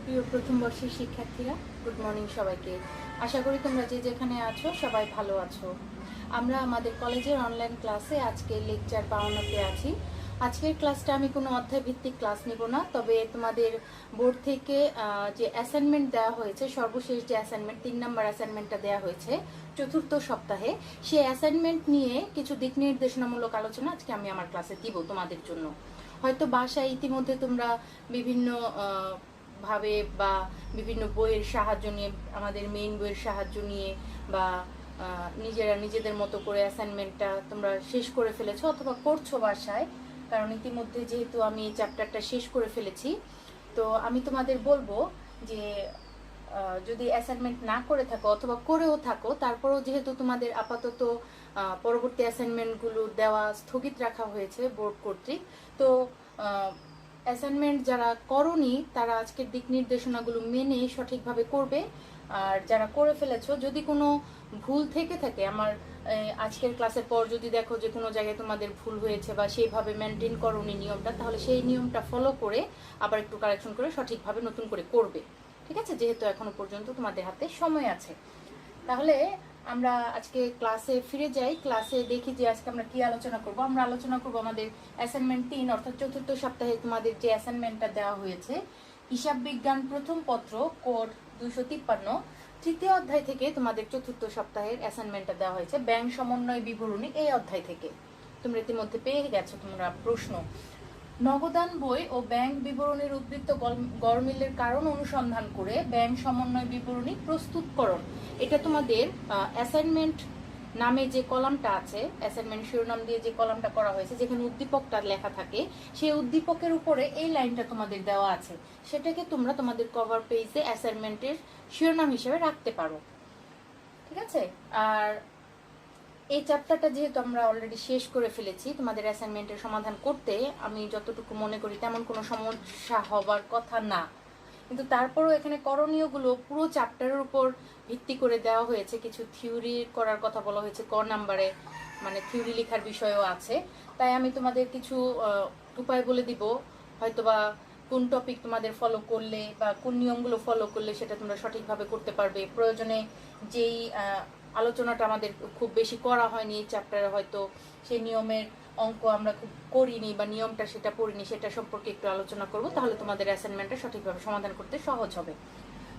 প্রিয় প্রথম বর্ষের শিক্ষার্থীরা, গুড মর্নিং সবাইকে। আশা করি তোমরা যে যেখানে আছো সবাই ভালো আছো। আমরা আমাদের কলেজের অনলাইন ক্লাসে আজকে লেকচার 52-তে আছি। আজকের ক্লাসটা আমি কোনো অধ্যায় ভিত্তিক ক্লাস নিব না, তবে তোমাদের বোর্ড থেকে যে অ্যাসাইনমেন্ট দেওয়া হয়েছে, সর্বশেষ যে অ্যাসাইনমেন্ট 3 নম্বর অ্যাসাইনমেন্টটা দেওয়া হয়েছে চতুর্থ সপ্তাহে, সেই অ্যাসাইনমেন্ট নিয়ে কিছু দিক নির্দেশনামূলক আলোচনা আজকে আমি আমার ক্লাসে দিব তোমাদের জন্য। হয়তো বাসায় ইতিমধ্যে তোমরা বিভিন্ন ভাবে বা বিভিন্ন বইয়ের সাহায্য নিয়ে, আমাদের মেইন বইয়ের সাহায্য নিয়ে বা নিজেরা নিজেদের মতো করে অ্যাসাইনমেন্টটা তোমরা শেষ করে ফেলেছো অথবা করছো বাসায়। কারণ ইতিমধ্যে যেহেতু আমি এই চ্যাপ্টারটা শেষ করে ফেলেছি, তো আমি তোমাদের বলবো যে যদি অ্যাসাইনমেন্ট না করে থাকো অথবা করেও থাকো, তারপরেও যেহেতু তোমাদের আপাতত পরবর্তী অ্যাসাইনমেন্টগুলো দেওয়া স্থগিত রাখা হয়েছে বোর্ড কর্তৃক, তো অ্যাসাইনমেন্ট যারা করনি তারা আজকের দিক নির্দেশনাগুলো মেনে সঠিকভাবে করবে। আর যারা করে ফেলেছো, যদি কোনো ভুল থেকে থাকে, আমার আজকের ক্লাসের পর যদি দেখো যে কোনো জায়গায় তোমাদের ভুল হয়েছে বা সেইভাবে মেনটেন করোনি নিয়মটা, তাহলে সেই নিয়মটা ফলো করে আবার একটু কারেকশন করে সঠিকভাবে নতুন করে করবে। ঠিক আছে? যেহেতু এখনো পর্যন্ত তোমাদের হাতে সময় আছে। তাহলে আমরা আজকে ক্লাসে ফিরে যাই। ক্লাসে দেখি যে আজকে আমরা কি আলোচনা করব। আমরা আলোচনা করব আমাদের অ্যাসাইনমেন্ট 3 অর্থাৎ চতুর্থ সপ্তাহে তোমাদের যে অ্যাসাইনমেন্টটা দেওয়া হয়েছে, হিসাব বিজ্ঞান প্রথম পত্র কোড 253 তৃতীয় অধ্যায় থেকে তোমাদের চতুর্থ সপ্তাহের অ্যাসাইনমেন্টটা দেওয়া হয়েছে, ব্যাংক সমন্বয় বিবরণী এই অধ্যায় থেকে। তোমরা ইতিমধ্যে পেয়ে গেছো তোমরা প্রশ্ন। নগদান বই ও ব্যাংক বিবরণীর উদ্বৃত্ত গরমিলের কারণ অনুসন্ধান করে ব্যাংক সমন্বয় বিবরণী প্রস্তুতকরণ, এটা তোমাদের অ্যাসাইনমেন্ট নামে যে কলামটা আছে, অ্যাসাইনমেন্ট শিরোনাম দিয়ে যে কলামটা করা হয়েছে, যেখানে উদ্দীপকটা লেখা থাকে, সেই উদ্দীপকের উপরে এই লাইনটা তোমাদের দেওয়া আছে। সেটাকে তোমরা তোমাদের কভার পেজে অ্যাসাইনমেন্টের শিরোনাম হিসেবে রাখতে পারো। ঠিক আছে? আর এই চ্যাপ্টারটা যেহেতু আমরা অলরেডি শেষ করে ফেলেছি, তোমাদের অ্যাসাইনমেন্টের সমাধান করতে আমি যতটুকু মনে করি তেমন কোনো সমস্যা হবার কথা না। কিন্তু তারপরও এখানে করণীয়গুলো পুরো চ্যাপ্টারের উপর ভিত্তি করে দেওয়া হয়েছে। কিছু থিওরি করার কথা বলা হয়েছে ক নাম্বারে, মানে থিওরি লেখার বিষয়ও আছে। তাই আমি তোমাদের কিছু উপায় বলে দিব, হয়তোবা কোন টপিক তোমাদের ফলো করলে বা কোন নিয়মগুলো ফলো করলে সেটা তোমরা সঠিকভাবে করতে পারবে। প্রয়োজনে যেই আলোচনাটা আমাদের খুব বেশি করা হয়নি এই চ্যাপ্টারে, হয়তো সেই নিয়মের অঙ্ক আমরা খুব করিনি বা নিয়মটা সেটা পড়িনি, সেটা সম্পর্কে একটু আলোচনা করব, তাহলে তোমাদের অ্যাসাইনমেন্টটা সঠিকভাবে সমাধান করতে সহজ হবে।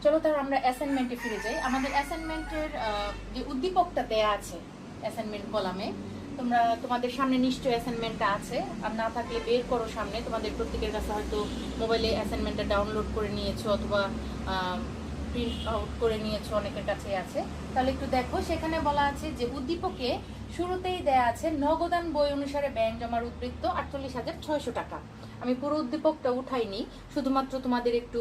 চলো তাহলে আমরা অ্যাসাইনমেন্টে ফিরে যাই। আমাদের অ্যাসাইনমেন্টের যে উদ্দীপকটা দেয়া আছে অ্যাসাইনমেন্ট কলামে, তোমরা তোমাদের সামনে নিশ্চয়ই অ্যাসাইনমেন্টটা আছে, আর না থাকলে বের করো সামনে। তোমাদের প্রত্যেকের কাছে হয়তো মোবাইলে অ্যাসাইনমেন্টটা ডাউনলোড করে নিয়েছো অথবা প্রিন্ট আউট করে নিয়েছো, অনেকের কাছেই আছে। তাহলে একটু দেখো, সেখানে বলা আছে যে উদ্দীপকে শুরুতেই দেয়া আছে নগদান বই অনুসারে ব্যাংক জমার উদ্বৃত্ত 48,600 টাকা। আমি পুরো উদ্দীপকটা উঠাইনি, শুধুমাত্র তোমাদের একটু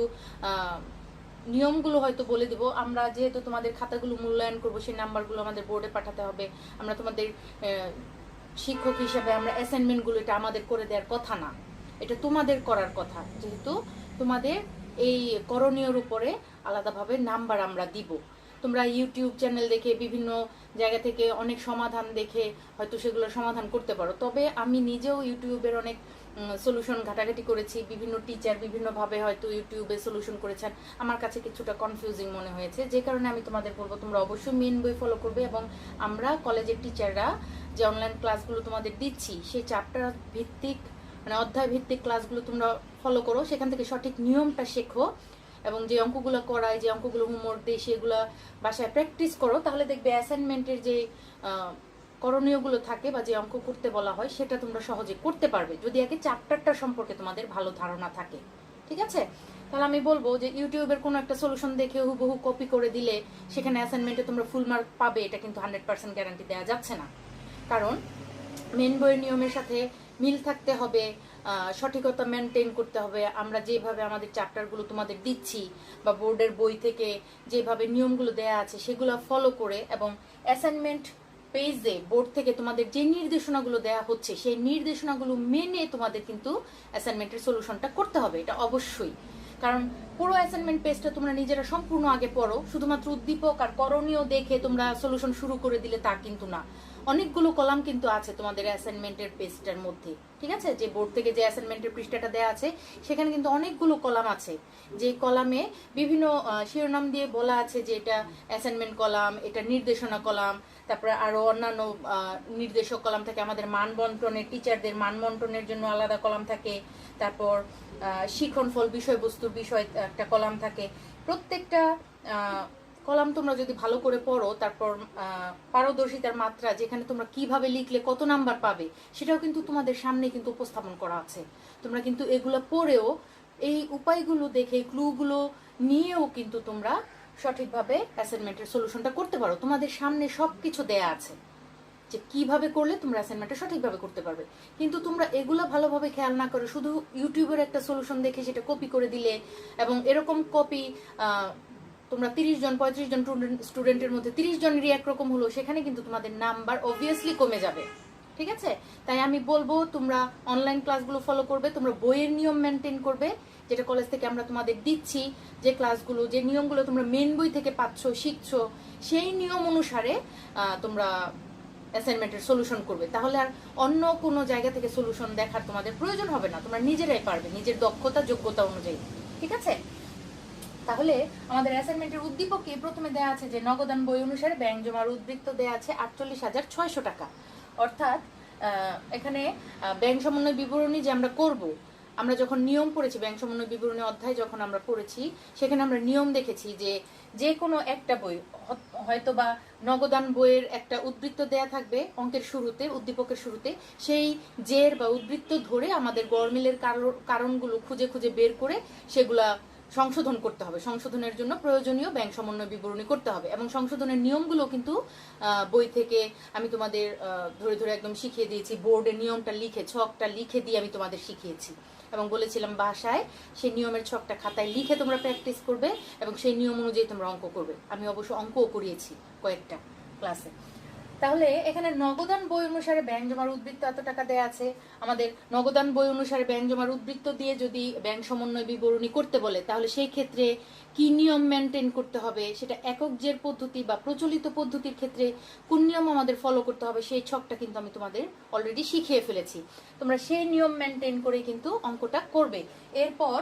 নিয়মগুলো হয়তো বলে দেবো। আমরা যেহেতু তোমাদের খাতাগুলো মূল্যায়ন করবো, সেই নাম্বারগুলো আমাদের বোর্ডে পাঠাতে হবে। আমরা তোমাদের শিক্ষক হিসাবে আমরা অ্যাসাইনমেন্টগুলো, এটা আমাদের করে দেওয়ার কথা না, এটা তোমাদের করার কথা। যেহেতু তোমাদের এই করণীয়র উপরে আলাদাভাবে নাম্বার আমরা দিব। তোমরা ইউটিউব চ্যানেল দেখে, বিভিন্ন জায়গা থেকে অনেক সমাধান দেখে হয়তো সেগুলো সমাধান করতে পারো, তবে আমি নিজেও ইউটিউবের অনেক সলিউশন ঘাটাঘাটি করেছি। বিভিন্ন টিচার বিভিন্নভাবে হয়তো ইউটিউবে সলিউশন করেছেন, আমার কাছে কিছুটা কনফিউজিং মনে হয়েছে। যে কারণে আমি তোমাদের বলবো তোমরা অবশ্যই মেন বই ফলো করবে, এবং আমরা কলেজের টিচাররা যে অনলাইন ক্লাসগুলো তোমাদের দিচ্ছি, সেই চ্যাপ্টার ভিত্তিক, মানে অধ্যায় ভিত্তিক ক্লাসগুলো তোমরা ফলো করো, সেখান থেকে সঠিক নিয়মটা শেখো, এবং যে অঙ্কগুলো করায়, যে অঙ্কগুলো হোমওয়ার্ক দিয়ে সেগুলো বাসায় প্র্যাকটিস করো। তাহলে দেখবে অ্যাসাইনমেন্টের যে করণীয়গুলো থাকে বা যে অঙ্ক করতে বলা হয়, সেটা তোমরা সহজে করতে পারবে, যদি আগে চ্যাপ্টারটা সম্পর্কে তোমাদের ভালো ধারণা থাকে। ঠিক আছে? তাহলে আমি বলবো যে ইউটিউবের কোনো একটা সলিউশন দেখে হুবহু কপি করে দিলে সেখানে অ্যাসাইনমেন্টে তোমরা ফুল মার্ক পাবে, এটা কিন্তু 100% গ্যারান্টি দেওয়া যাচ্ছে না। কারণ মেন বইয়ের নিয়মের সাথে মিল থাকতে হবে, সঠিকতা মেনটেন করতে হবে। আমরা যেভাবে আমাদের চ্যাপ্টারগুলো তোমাদের দিচ্ছি বা বোর্ডের বই থেকে যেভাবে নিয়মগুলো দেয়া আছে সেগুলো ফলো করে, এবং অ্যাসাইনমেন্ট পেজে বোর্ড থেকে তোমাদের যে নির্দেশনাগুলো দেয়া হচ্ছে সেই নির্দেশনাগুলো মেনে তোমাদের কিন্তু অ্যাসাইনমেন্টের সলিউশনটা করতে হবে, এটা অবশ্যই। কারণ পুরো অ্যাসাইনমেন্ট পেজটা তোমরা নিজেরা সম্পূর্ণ আগে পড়ো, শুধুমাত্র উদ্দীপক আর করণীয় দেখে তোমরা সলিউশন শুরু করে দিলে তা কিন্তু না। অনেকগুলো কলাম কিন্তু আছে তোমাদের অ্যাসাইনমেন্টের পেজটার মধ্যে, ঠিক আছে? যে বোর্ড থেকে যে অ্যাসাইনমেন্টের পৃষ্ঠাটা দেওয়া আছে সেখানে কিন্তু অনেকগুলো কলাম আছে, যে কলামে বিভিন্ন শিরোনাম দিয়ে বলা আছে যে এটা অ্যাসাইনমেন্ট কলাম, এটা নির্দেশনা কলাম, তারপরে আরো অন্যান্য নির্দেশক কলাম থাকে, আমাদের মান বন্টনের, টিচারদের মান বন্টনের জন্য আলাদা কলাম থাকে, তারপর শিখন ফল বিষয়বস্তুর বিষয় একটা কলাম থাকে। প্রত্যেকটা কলাম তোমরা যদি ভালো করে পড়ো, তারপর পারদর্শিতার মাত্রা, যেখানে তোমরা কিভাবে লিখলে কত নাম্বার পাবে সেটাও কিন্তু তোমাদের সামনে কিন্তু উপস্থাপন করা আছে। তোমরা কিন্তু এগুলো পড়েও এই উপায়গুলো দেখে, ক্লুগুলো নিয়েও কিন্তু তোমরা সঠিকভাবে অ্যাসাইনমেন্টের সলিউশনটা করতে পারো। তোমাদের সামনে সবকিছু দেয়া আছে যে কিভাবে করলে তোমরা অ্যাসাইনমেন্টটা সঠিকভাবে করতে পারবে। কিন্তু তোমরা এগুলা ভালোভাবে খেয়াল না করে শুধু ইউটিউবের একটা সলিউশন দেখে সেটা কপি করে দিলে, এবং এরকম কপি তোমরা 30 জন 35 জন স্টুডেন্টের মধ্যে 30 জনেরই একরকম হলো, সেখানে কিন্তু তোমাদের নাম্বার অবভিয়াসলি কমে যাবে, ঠিক আছে? তাই আমি বলবো তোমরা অনলাইন ক্লাসগুলো ফলো করবে, তোমরা বইয়ের নিয়ম মেনটেন করবে, যেটা কলেজ থেকে আমরা তোমাদের দিচ্ছি, যে ক্লাসগুলো, যে নিয়মগুলো তোমরা মেন বই থেকে পাচ্ছ, শিখছো, সেই নিয়ম অনুসারে তোমরা অ্যাসাইনমেন্টের সলিউশন করবে। তাহলে আর অন্য কোনো জায়গা থেকে সলিউশন দেখার তোমাদের প্রয়োজন হবে না, তোমরা নিজেরাই পারবে নিজের দক্ষতা যোগ্যতা অনুযায়ী, ঠিক আছে? তাহলে আমাদের অ্যাসাইনমেন্টের উদ্দীপকে প্রথমে দেয়া আছে যে নগদান বই অনুসারে ব্যাংক জমার উদ্বৃত্ত দেয়া আছে 48,600 টাকা। অর্থাৎ এখানে ব্যাংক সমন্বয় বিবরণী যে আমরা করব, আমরা যখন নিয়ম পড়েছি, ব্যাংক সমন্বয় বিবরণী অধ্যায় যখন আমরা পড়েছি, সেখানে আমরা নিয়ম দেখেছি যে যে কোনো একটা বই, হয়তো বা নগদান বইয়ের একটা উদ্বৃত্ত দেয়া থাকবে অঙ্কের শুরুতে, উদ্দীপকের শুরুতে, সেই জের বা উদ্বৃত্ত ধরে আমাদের গরমিলের কারণগুলো খুঁজে খুঁজে বের করে সেগুলা সংশোধন করতে হবে। সংশোধনের জন্য প্রয়োজনীয় ব্যাংক সমন্বয় বিবরণী করতে হবে, এবং সংশোধনের নিয়মগুলো কিন্তু বই থেকে আমি তোমাদের ধরে ধরে একদম শিখিয়ে দিয়েছি। বোর্ডে নিয়মটা লিখে, ছকটা লিখে দিয়ে আমি তোমাদের শিখিয়েছি, এবং বলেছিলাম বাসায় সেই নিয়মের ছকটা খাতায় লিখে তোমরা প্র্যাকটিস করবে, এবং সেই নিয়ম অনুযায়ী তোমরা অঙ্ক করবে। আমি অবশ্য অঙ্কও করিয়েছি কয়েকটা ক্লাসে। তাহলে এখানে নগদান বই অনুসারে ব্যাংক জমার উদ্বৃত্ত এত টাকা দেয়া আছে। আমাদের নগদান বই অনুসারে ব্যাংক জমার উদ্বৃত্ত দিয়ে যদি ব্যাংক সমন্বয় বিবরণী করতে বলে, তাহলে সেই ক্ষেত্রে কি নিয়ম মেনটেন করতে হবে, সেটা একক জের পদ্ধতি বা প্রচলিত পদ্ধতির ক্ষেত্রে কোন নিয়ম আমাদের ফলো করতে হবে, সেই ছকটা কিন্তু আমি তোমাদের অলরেডি শিখিয়ে ফেলেছি। তোমরা সেই নিয়ম মেনটেন করে কিন্তু অঙ্কটা করবে। এরপর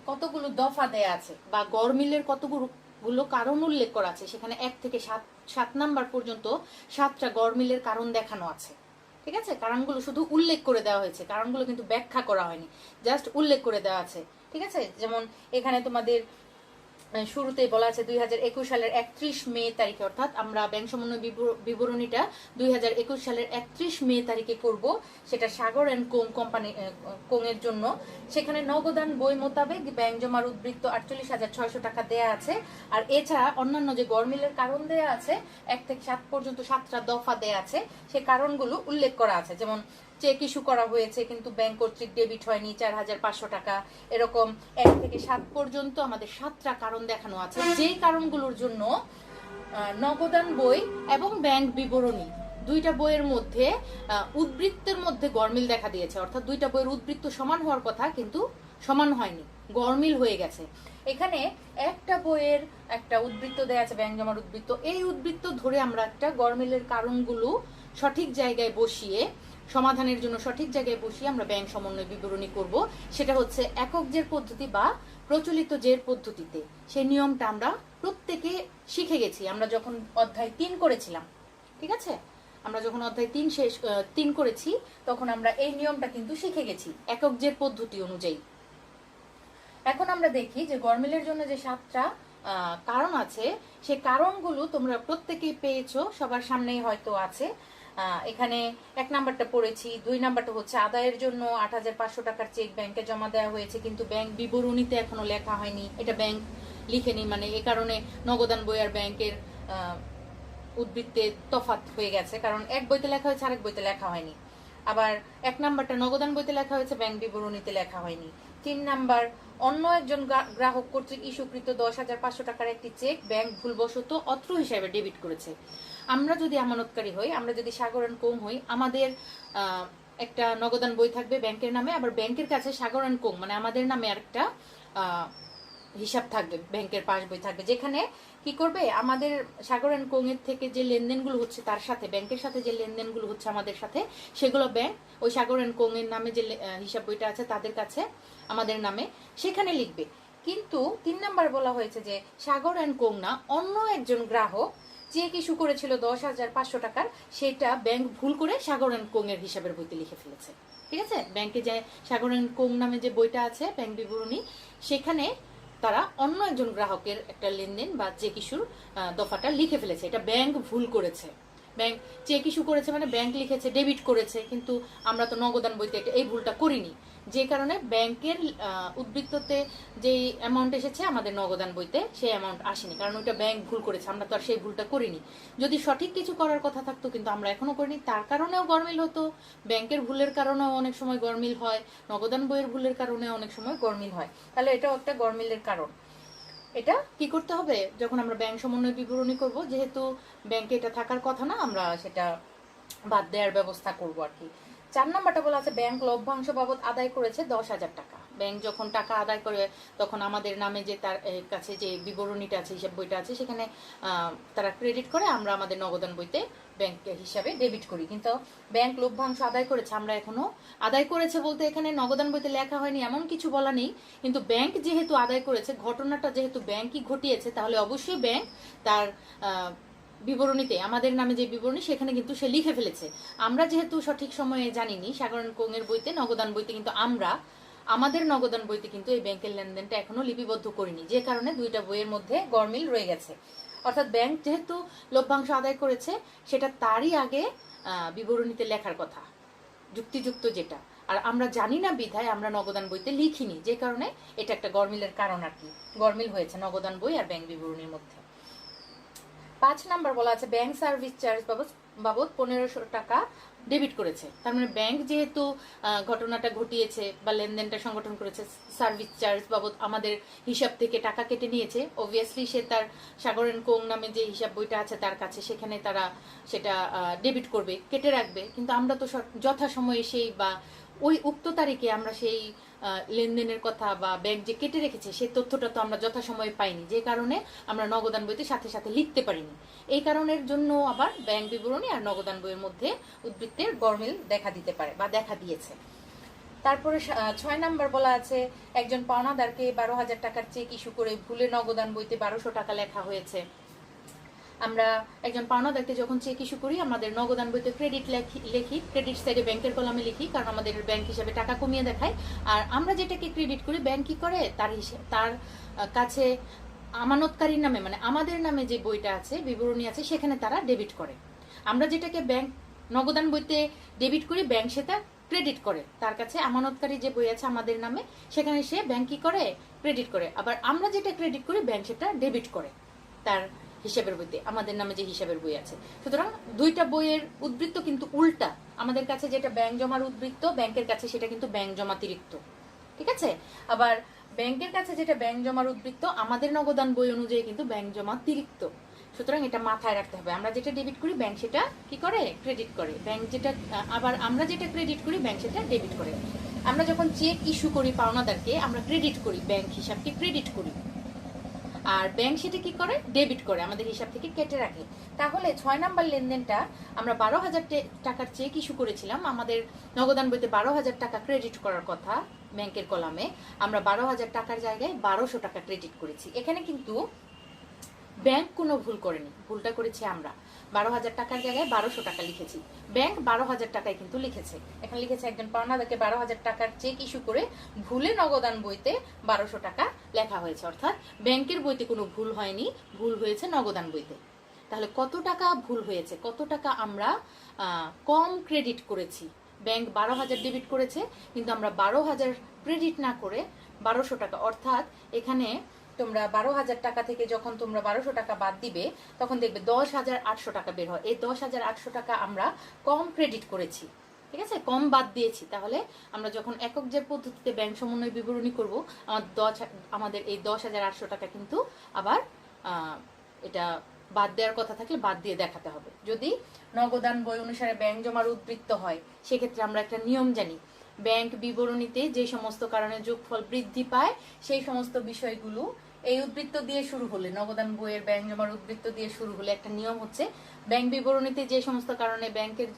কতগুলো দফা দেয়া আছে বা গরমিলের কতগুলো কারণ উল্লেখ করা আছে, সেখানে 1 থেকে 7 নাম্বার পর্যন্ত 7টা গরমিলের কারণ দেখানো আছে, ঠিক আছে? কারণগুলো শুধু উল্লেখ করে দেওয়া হয়েছে, কারণগুলো কিন্তু ব্যাখ্যা করা হয়নি, জাস্ট উল্লেখ করে দেওয়া আছে, ঠিক আছে? যেমন এখানে তোমাদের শুরুতেই বলা আছে 2021 সালের 31 মে তারিখে, অর্থাৎ আমরা ব্যাংক সমন্বয় বিবরণীটা 2021 সালের 31 মে তারিখে করব, সেটা সাগর অ্যান্ড কোং কোম্পানি কোংয়ের জন্য। সেখানে নগদান বই মোতাবেক ব্যাংক জমার উদ্বৃত্ত 48,600 টাকা দেয়া আছে। আর এছাড়া অন্যান্য যে গরমিলের কারণ দেয়া আছে 1 থেকে 7 পর্যন্ত 7টা দফা দেয়া আছে, সেই কারণগুলো উল্লেখ করা আছে। যেমন চেক ইস্যু করা হয়েছে কিন্তু ব্যাংক কর্তৃক ডেবিট হয়নি 4,500 টাকা, এরকম 1 থেকে 7 পর্যন্ত আমাদের 7টা কারণ দেখানো আছে, যেই কারণগুলোর জন্য নগদান বই এবং ব্যাংক বিবরণী দুইটা বইয়ের মধ্যে উদ্বৃত্তের মধ্যে গরমিল দেখা দিয়েছে। অর্থাৎ দুইটা বইয়ের উদ্বৃত্ত সমান হওয়ার কথা, কিন্তু সমান হয়নি, গরমিল হয়ে গেছে। এখানে একটা বইয়ের একটা উদ্বৃত্ত দেয়া আছে, ব্যাংক জমার উদ্বৃত্ত। এই উদ্বৃত্ত ধরে আমরা একটা গরমিলের কারণগুলো সঠিক জায়গায় বসিয়ে, সমাধানের জন্য সঠিক জায়গায় বসিয়ে আমরা ব্যাংক সমন্বয় বিবরণী করব। সেটা হচ্ছে একক জের পদ্ধতি বা প্রচলিত জের পদ্ধতিতে। সেই নিয়মটা আমরা প্রত্যেকে শিখে গেছি আমরা যখন অধ্যায় 3 করেছিলাম, ঠিক আছে? আমরা যখন অধ্যায় 3 করেছি তখন আমরা এই নিয়মটা কিন্তু শিখে গেছি একক জের পদ্ধতি অনুযায়ী। এখন আমরা দেখি যে গরমিলের জন্য যে 7টা কারণ আছে, সেই কারণগুলো তোমরা প্রত্যেকেই পেয়েছো, সবার সামনেই হয়তো আছে। এখানে 1 নাম্বারটা পড়েছি, 2 নাম্বারটা হচ্ছে আদায়ের জন্য 8,500 টাকার চেক ব্যাংকে জমা দেওয়া হয়েছে কিন্তু ব্যাংক বিবরণীতে এখনো লেখা হয়নি, এটা ব্যাংক লিখেনি, মানে এই কারণে নগদান বই আর ব্যাংকের উদ্বৃত্তে তফাৎ হয়ে গেছে, কারণ এক বইতে লেখা হয়েছে আরেক বইতে লেখা হয়নি। আবার 1 নাম্বারটা নগদান বইতে লেখা হয়েছে, ব্যাংক বিবরণীতে লেখা হয়নি। 3 নাম্বার অন্য একজন গ্রাহক কর্তৃক ইস্যুকৃত 10,500 টাকার একটি চেক ব্যাংক ভুলবশত অত্র হিসাবে ডেবিট করেছে। আমরা যদি আমানতকারী হই, আমরা যদি সাগর অ্যান্ড কোং হই, আমাদের একটা নগদান বই থাকবে ব্যাংকের নামে, আবার ব্যাংকের কাছে সাগর অ্যান্ড কোং মানে আমাদের নামে আরেকটা হিসাব থাকবে, ব্যাংকের পাসবই থাকবে, যেখানে কি করবে আমাদের সাগর অ্যান্ড কোং এর থেকে যে লেনদেনগুলো হচ্ছে তার সাথে ব্যাংকের সাথে যে লেনদেনগুলো হচ্ছে আমাদের সাথে, সেগুলো ব্যাংক ওই সাগর অ্যান্ড কোং এর নামে যে হিসাব বইটা আছে তাদের কাছে আমাদের নামে সেখানে লিখবে। কিন্তু 3 নাম্বার বলা হয়েছে যে সাগর অ্যান্ড কোং না, অন্য একজন গ্রাহক চেক ইস্যু করেছিল 10,500 টাকার, সেটা ব্যাংক ভুল করে সাগর অ্যান্ড কোং এর হিসাবের বইতে লিখে ফেলেছে। ঠিক আছে, ব্যাংকে যে সাগর অ্যান্ড কোং নামে যে বইটা আছে ব্যাংক বিবরণী, সেখানে তারা অন্য একজন গ্রাহকের একটা লেনদেন বা চেক ইস্যুর দফাটা লিখে ফেলেছে, এটা ব্যাংক ভুল করেছে। ব্যাংক চেক ইস্যু করেছে মানে ব্যাংক লিখেছে ডেবিট করেছে, কিন্তু আমরা তো নগদান বইতে এই ভুলটা করিনি, যে কারণে ব্যাংকের উদ্বৃত্ততে যেই অ্যামাউন্ট এসেছে আমাদের নগদান বইতে সেই অ্যামাউন্ট আসেনি, কারণ ওইটা ব্যাংক ভুল করেছে, আমরা তো আর সেই ভুলটা করিনি। যদি সঠিক কিছু করার কথা থাকতো কিন্তু আমরা এখনো করিনি, তার কারণেও গরমিল হতো। ব্যাংকের ভুলের কারণেও অনেক সময় গরমিল হয়, নগদান বইয়ের ভুলের কারণে অনেক সময় গরমিল হয়, তাহলে এটাও একটা গরমিলের কারণ। এটা কি করতে হবে, যখন আমরা ব্যাংক সমন্বয় বিবরণী করব, যেহেতু ব্যাংকে এটা থাকার কথা না, আমরা সেটা বাদ দেওয়ার ব্যবস্থা করব আর কি। 4 নাম্বারটা বলা আছে ব্যাংক লভ্যাংশ বাবদ আদায় করেছে 10,000 টাকা। ব্যাংক যখন টাকা আদায় করে তখন আমাদের নামে যে তার কাছে যে বিবরণীটা আছে, হিসাব বইটা আছে, সেখানে তারা ক্রেডিট করে, আমরা আমাদের নগদান বইতে ব্যাংক হিসাবে ডেবিট করি। কিন্তু ব্যাংক লভ্যাংশ আদায় করেছে, আমরা এখনো আদায় করেছে বলতে এখানে নগদান বইতে লেখা হয়নি এমন কিছু বলা নেই, কিন্তু ব্যাংক যেহেতু আদায় করেছে, ঘটনাটা যেহেতু ব্যাংকই ঘটিয়েছে, তাহলে অবশ্যই ব্যাংক তার বিবরণীতে আমাদের নামে যে বিবরণী সেখানে কিন্তু সে লিখে ফেলেছে। আমরা যেহেতু সঠিক সময়ে জানিনি সাগর অ্যান্ড কোং এর বইতে নগদান বইতে, কিন্তু আমরা আমাদের নগদান বইতে কিন্তু এই ব্যাংকের লেনদেনটা এখনো লিপিবদ্ধ করিনি, যে কারণে দুইটা বইয়ের মধ্যে গরমিল রয়ে গেছে। অর্থাৎ ব্যাংক যেহেতু লভ্যাংশ আদায় করেছে সেটা তারই আগে বিবরণীতে লেখার কথা, যুক্তিযুক্ত যেটা, আর আমরা জানি না বিধায় আমরা নগদান বইতে লিখিনি, যে কারণে এটা একটা গরমিলের কারণ আর কি, গরমিল হয়েছে নগদান বই আর ব্যাংক বিবরণীর মধ্যে। 5 নাম্বার বলা আছে ব্যাংক সার্ভিস চার্জ বাবদ 1500 টাকা ডেবিট করেছে। তার মানে ব্যাংক যেহেতু ঘটনাটা ঘটিয়েছে বা লেনদেনটা সংগঠন করেছে, সার্ভিস চার্জ বাবদ আমাদের হিসাব থেকে টাকা কেটে নিয়েছে, অবভিয়াসলি সে তার সাগর অ্যান্ড কোং নামে যে হিসাব বইটা আছে তার কাছে, সেখানে তারা সেটা ডেবিট করবে, কেটে রাখবে। কিন্তু আমরা তো যথাসময়ে সেই বা ওই উক্ত তারিখে আমরা সেই লেনদেনের কথা বা ব্যাংক যে কেটে রেখেছে সেই তথ্যটা তো আমরা যথাসময়ে পাইনি, যে কারণে আমরা নগদান বইতে সাথে সাথে লিখতে পারিনি। এই কারণের জন্য আবার ব্যাংক বিবরণী আর নগদান বইয়ের মধ্যে উদ্বৃত্তের গরমিল দেখা দিতে পারে বা দেখা দিয়েছে। তারপরে 6 নাম্বার বলা আছে একজন পাওনাদারকে 12,000 টাকার চেক ইস্যু করে ভুলে নগদান বইতে 1200 টাকা লেখা হয়েছে। আমরা একজন পাওনাদারকে যখন চেক ইস্যু করি আমাদের নগদান বইতে ক্রেডিট লিখি, ক্রেডিট সাইডে ব্যাংকের কলামে লিখি, কারণ আমাদের ব্যাংক হিসাবে টাকা কমিয়ে দেখায়। আর আমরা যেটাকে ক্রেডিট করি ব্যাংক কি করে, তার কাছে আমানতকারীর নামে মানে আমাদের নামে যে বইটা আছে বিবরণী আছে সেখানে তারা ডেবিট করে। আমরা যেটাকে ব্যাংক নগদান বইতে ডেবিট করি ব্যাংক সেটা ক্রেডিট করে, তার কাছে আমানতকারী যে বই আছে আমাদের নামে সেখানে সে ব্যাংক কি করে, ক্রেডিট করে। আবার আমরা যেটা ক্রেডিট করি ব্যাংক সেটা ডেবিট করে তার হিসাবের বইতে, আমাদের নামে যে হিসাবের বই আছে। সুতরাং দুইটা বইয়ের উদ্বৃত্ত কিন্তু উল্টা, আমাদের কাছে যেটা ব্যাংক জমার উদ্বৃত্ত ব্যাংকের কাছে সেটা কিন্তু ব্যাংক জমাতিরিক্ত। ঠিক আছে, আবার ব্যাংকের কাছে যেটা ব্যাংক জমার উদ্বৃত্ত আমাদের নগদান বই অনুযায়ী কিন্তু ব্যাংক জমাতিরিক্ত। সুতরাং এটা মাথায় রাখতে হবে, আমরা যেটা ডেবিট করি ব্যাংক সেটা কি করে, ক্রেডিট করে। ব্যাংক যেটা আবার আমরা যেটা ক্রেডিট করি ব্যাংক সেটা ডেবিট করে। আমরা যখন চেক ইস্যু করি পাওনাদারকে আমরা ক্রেডিট করি, ব্যাংক হিসাবকে ক্রেডিট করি, আর ব্যাংক সেটা কি করে, ডেবিট করে, আমাদের হিসাব থেকে কেটে রাখে। তাহলে 6 নাম্বার লেনদেনটা আমরা 12,000 টাকার চেক ইস্যু করেছিলাম, আমাদের নগদান বইতে 12,000 টাকা ক্রেডিট করার কথা ব্যাংকের কলামে, আমরা 12,000 টাকার জায়গায় 1200 টাকা ক্রেডিট করেছি। এখানে কিন্তু ব্যাংক কোনো ভুল করেনি, ভুলটা করেছি আমরা। 12,000 টাকার জায়গায় 1200 টাকা লিখেছি, ব্যাংক 12,000 টাকায় কিন্তু লিখেছে। এখানে লিখেছে একজন পাওনাদারকে 12,000 টাকার চেক ইস্যু করে ভুলে নগদান বইতে 1200 টাকা লেখা হয়েছে, অর্থাৎ ব্যাংকের বইতে কোনো ভুল হয়নি, ভুল হয়েছে নগদান বইতে। তাহলে কত টাকা ভুল হয়েছে, কত টাকা আমরা কম ক্রেডিট করেছি। ব্যাংক 12,000 ডেবিট করেছে কিন্তু আমরা 12,000 ক্রেডিট না করে 1200 টাকা, অর্থাৎ এখানে তোমরা 12,000 টাকা থেকে যখন তোমরা 1200 টাকা বাদ দিবে তখন দেখবে 10,800 টাকা বের হয়। এই 10,800 টাকা আমরা কম ক্রেডিট করেছি, ঠিক আছে, কম বাদ দিয়েছি। তাহলে আমরা যখন একক জের পদ্ধতিতে ব্যাংক সমন্বয় বিবরণী করব আমাদের এই 10,800 টাকা কিন্তু আবার এটা বাদ দেওয়ার কথা থাকলে বাদ দিয়ে দেখাতে হবে। যদি নগদান বই অনুসারে ব্যাংক জমার উদ্বৃত্ত হয় সেক্ষেত্রে আমরা একটা নিয়ম জানি, ব্যাংক বিবরণীতে যে সমস্ত কারণে যোগফল বৃদ্ধি পায় সেই সমস্ত বিষয়গুলো এই উদ্বৃত্ত দিয়ে শুরু হলে, নগদান বইয়ের ব্যাংক জমার উদ্বৃত্ত দিয়ে শুরু হলে একটা নিয়ম হচ্ছে ব্যাংক বিবরণীতে যে সমস্ত কারণে ব্যাংকের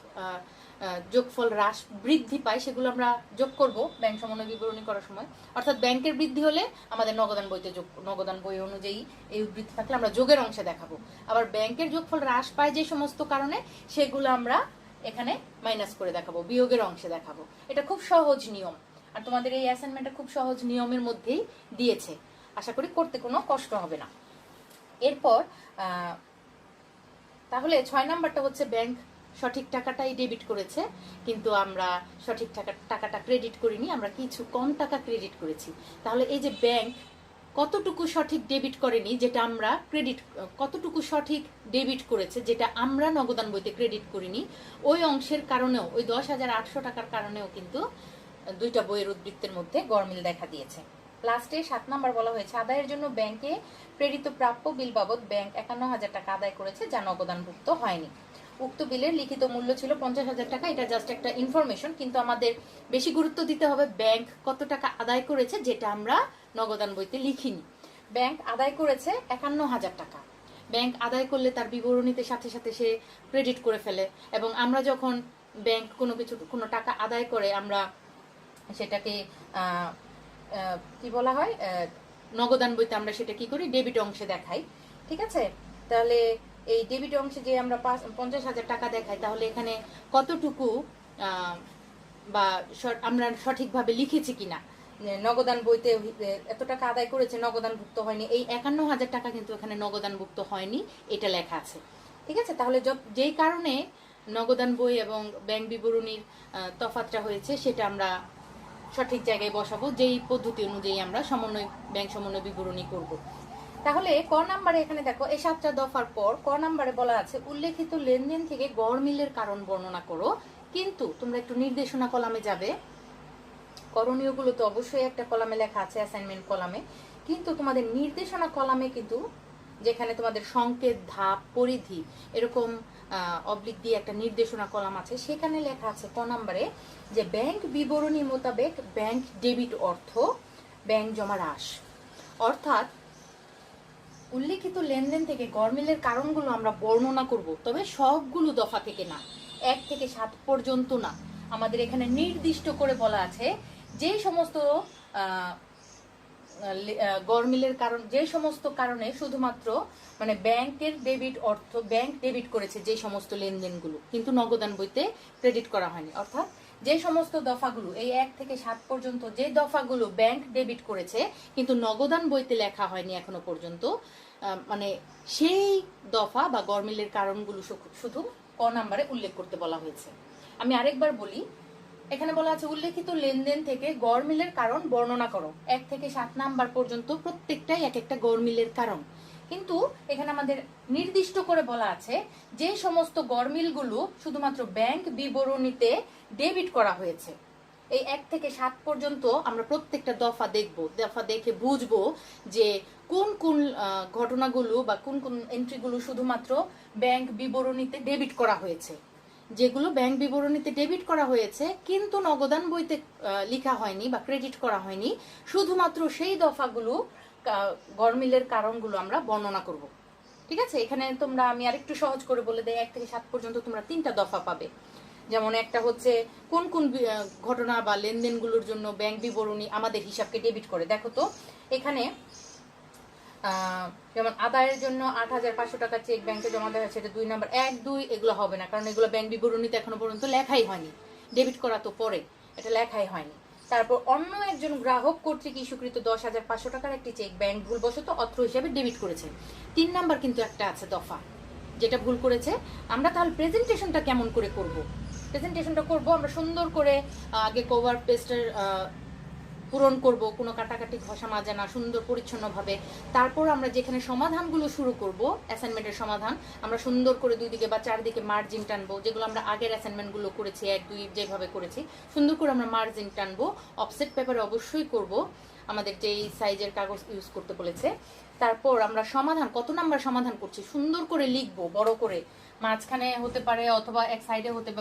যোগফল হ্রাস বৃদ্ধি পায় সেগুলো আমরা যোগ করব ব্যাংক সমন্বয় বিবরণী করার সময়। অর্থাৎ ব্যাংকের বৃদ্ধি হলে আমাদের নগদান বইতে নগদান বই অনুযায়ী এই উদ্বৃত্ত থাকলে আমরা যোগের অংশে দেখাবো। আবার ব্যাংকের যোগফল হ্রাস পায় যে সমস্ত কারণে সেগুলো আমরা এখানে মাইনাস করে দেখাবো, বিয়োগের অংশে দেখাবো। এটা খুব সহজ নিয়ম, আর তোমাদের এই অ্যাসাইনমেন্টটা খুব সহজ নিয়মের মধ্যেই দিয়েছে, আশা করি করতে কোনো কষ্ট হবে না। এরপর তাহলে 6 নাম্বারটা হচ্ছে ব্যাংক সঠিক টাকাটাই ডেবিট করেছে, কিন্তু আমরা সঠিক টাকাটা ক্রেডিট করিনি, আমরা কিছু কম টাকা ক্রেডিট করেছি। তাহলে এই যে ব্যাংক কতটুকু সঠিক ডেবিট করেনি, যেটা আমরা ক্রেডিট, কতটুকু সঠিক ডেবিট করেছে যেটা আমরা নগদান বইতে ক্রেডিট করিনি, ওই অংশের কারণেও, ওই 10,800 টাকার কারণেও কিন্তু দুইটা বইয়ের উদ্বৃত্তের মধ্যে গরমিল দেখা দিয়েছে। লাস্টে 7 নাম্বার বলা হয়েছে আদায়ের জন্য ব্যাংকে প্রেরিত প্রাপ্য বিল বাবদ ব্যাংক 51,000 টাকা আদায় করেছে যা নগদানভুক্ত হয়নি। উক্ত বিলের লিখিত মূল্য ছিল 50,000 টাকা। এটা জাস্ট একটা ইনফরমেশন, কিন্তু আমাদের বেশি গুরুত্ব দিতে হবে ব্যাংক কত টাকা আদায় করেছে যেটা আমরা নগদান বইতে লিখিনি। ব্যাংক আদায় করেছে 51,000 টাকা। ব্যাংক আদায় করলে তার বিবরণীতে সাথে সাথে সে ক্রেডিট করে ফেলে, এবং আমরা যখন ব্যাংক কোনো টাকা আদায় করে আমরা সেটাকে কি বলা হয়, নগদান বইতে আমরা সেটা কি করি, ডেবিট অংশে দেখাই। ঠিক আছে, তাহলে এই ডেবিট অংশে যে আমরা 50,000 টাকা দেখাই, তাহলে এখানে কতটুকু বা আমরা সঠিকভাবে লিখেছি কিনা, নগদান বইতে এত টাকা আদায় করেছে নগদানভুক্ত হয়নি, এই 51,000 টাকা কিন্তু এখানে নগদানভুক্ত হয়নি, এটা লেখা আছে। ঠিক আছে, তাহলে যেই কারণে নগদান বই এবং ব্যাংক বিবরণীর তফাৎটা হয়েছে সেটা আমরা সঠিক জায়গায় বসাবো, যেই পদ্ধতি অনুযায়ী আমরা ব্যাংক সমন্বয় বিবরণী করব। তাহলে ক নাম্বারে এখানে দেখো, এই 7টা দফার পর ক নাম্বারে বলা আছে উল্লেখিত লেনদেন থেকে গড়মিলের কারণ বর্ণনা করো। কিন্তু তোমরা একটু নির্দেশনা কলামে যাবে, করণীয়গুলো তো অবশ্যই একটা কলামে লেখা আছে, অ্যাসাইনমেন্ট কলামে, কিন্তু তোমাদের নির্দেশনা কলামে কিন্তু যেখানে তোমাদের সংকেত, ধাপ, পরিধি এরকম অবলিক দিয়ে একটা নির্দেশনা কলাম আছে, সেখানে লেখা আছে ক নাম্বারে যে ব্যাংক বিবরণী মোতাবেক ব্যাংক ডেবিট অর্থ ব্যাংক জমা হ্রাস। অর্থাৎ উল্লেখিত লেনদেন থেকে গড়মিলের কারণগুলো আমরা বর্ণনা করব, তবে সবগুলো দফা থেকে না, 1 থেকে 7 পর্যন্ত না। আমাদের এখানে নির্দিষ্ট করে বলা আছে যে সমস্ত গড়মিলের কারণ, যে সমস্ত কারণে শুধুমাত্র মানে ব্যাংকের ডেবিট অর্থ, ব্যাংক ডেবিট করেছে যে সমস্ত লেনদেনগুলো, কিন্তু নগদান বইতে ক্রেডিট করা হয়নি। অর্থাৎ যে সমস্ত দফাগুলো, এই 1 থেকে 7 পর্যন্ত যে দফাগুলো ব্যাংক ডেবিট করেছে কিন্তু নগদান বইতে লেখা হয়নি এখনো পর্যন্ত, মানে সেই দফা বা গড়মিলের কারণগুলো শুধু ক নাম্বারে উল্লেখ করতে বলা হয়েছে। আমি আরেকবার বলি, এখানে বলা আছে উল্লেখিত লেনদেন থেকে গড়মিলের কারণ বর্ণনা করো। 1 থেকে 7 নাম্বার পর্যন্ত প্রত্যেকটাই এক একটা গড়মিলের কারণ, কিন্তু এখানে আমাদের নির্দিষ্ট করে বলা আছে যে সমস্ত গড়মিলগুলো শুধুমাত্র ব্যাংক বিবরণীতে ডেবিট করা হয়েছে। এই 1 থেকে 7 পর্যন্ত আমরা প্রত্যেকটা দফা দেখব, দফা দেখে বুঝবো যে কোন কোন ঘটনাগুলো বা কোন কোন এন্ট্রিগুলো শুধুমাত্র ব্যাংক বিবরণীতে ডেবিট করা হয়েছে। যেগুলো ব্যাংক বিবরণীতে ডেবিট করা হয়েছে কিন্তু নগদান বইতে লেখা হয়নি বা ক্রেডিট করা হয়নি, শুধুমাত্র সেই দফাগুলো গড়মিলের কারণগুলো আমরা বর্ণনা করব। ঠিক আছে, এখানে তোমরা, আমি আরেকটু সহজ করে বলে দেই, 1 থেকে 7 পর্যন্ত তোমরা 3টা দফা পাবে। যেমন একটা হচ্ছে কোন কোন ঘটনা বা লেনদেনগুলোর জন্য ব্যাংক বিবরণী আমাদের হিসাবকে ডেবিট করে। দেখো তো এখানে যেমন আদায়ের জন্য 8,500 টাকা চেক ব্যাংকে জমা দেওয়া হয়েছে, এটা 2 নাম্বার। 1, 2 এগুলো হবে না, কারণ এগুলো ব্যাংক বিবরণীতে এখনো পর্যন্ত লেখাই হয়নি, ডেবিট করা তো পরে, এটা লেখাই হয়নি। তারপর অন্য একজন গ্রাহক কর্তৃক ইস্যুকৃত 10,500 টাকার একটি চেক ব্যাংক ভুলবশত অর্থ হিসাবে ডেবিট করেছে। 3 নাম্বার কিন্তু একটা আছে দফা যেটা ভুল করেছে। আমরা তাহলে প্রেজেন্টেশনটা কেমন করে করব? প্রেজেন্টেশনটা করব আমরা সুন্দর করে, আগে কভার পেস্টের পূরণ করব, কোনো কাটাকাটি ঘষা মাজা না, সুন্দর পরিচ্ছন্নভাবে। তারপর আমরা যেখানে সমাধানগুলো শুরু করব, অ্যাসাইনমেন্টের সমাধান, আমরা সুন্দর করে 2 দিকে বা 4 দিকে মার্জিন টানবো, যেগুলো আমরা আগের অ্যাসাইনমেন্টগুলো করেছি 1, 2 যেভাবে করেছি, সুন্দর করে আমরা মার্জিন টানবো। অফসেট পেপারে অবশ্যই করব, আমাদের যেই সাইজের কাগজ ইউজ করতে বলেছে। তারপর আমরা সমাধান, কত নাম্বার সমাধান করছি সুন্দর করে লিখবো, বড় করে, মাঝখানে হতে পারে অথবা এক সাইডে হতে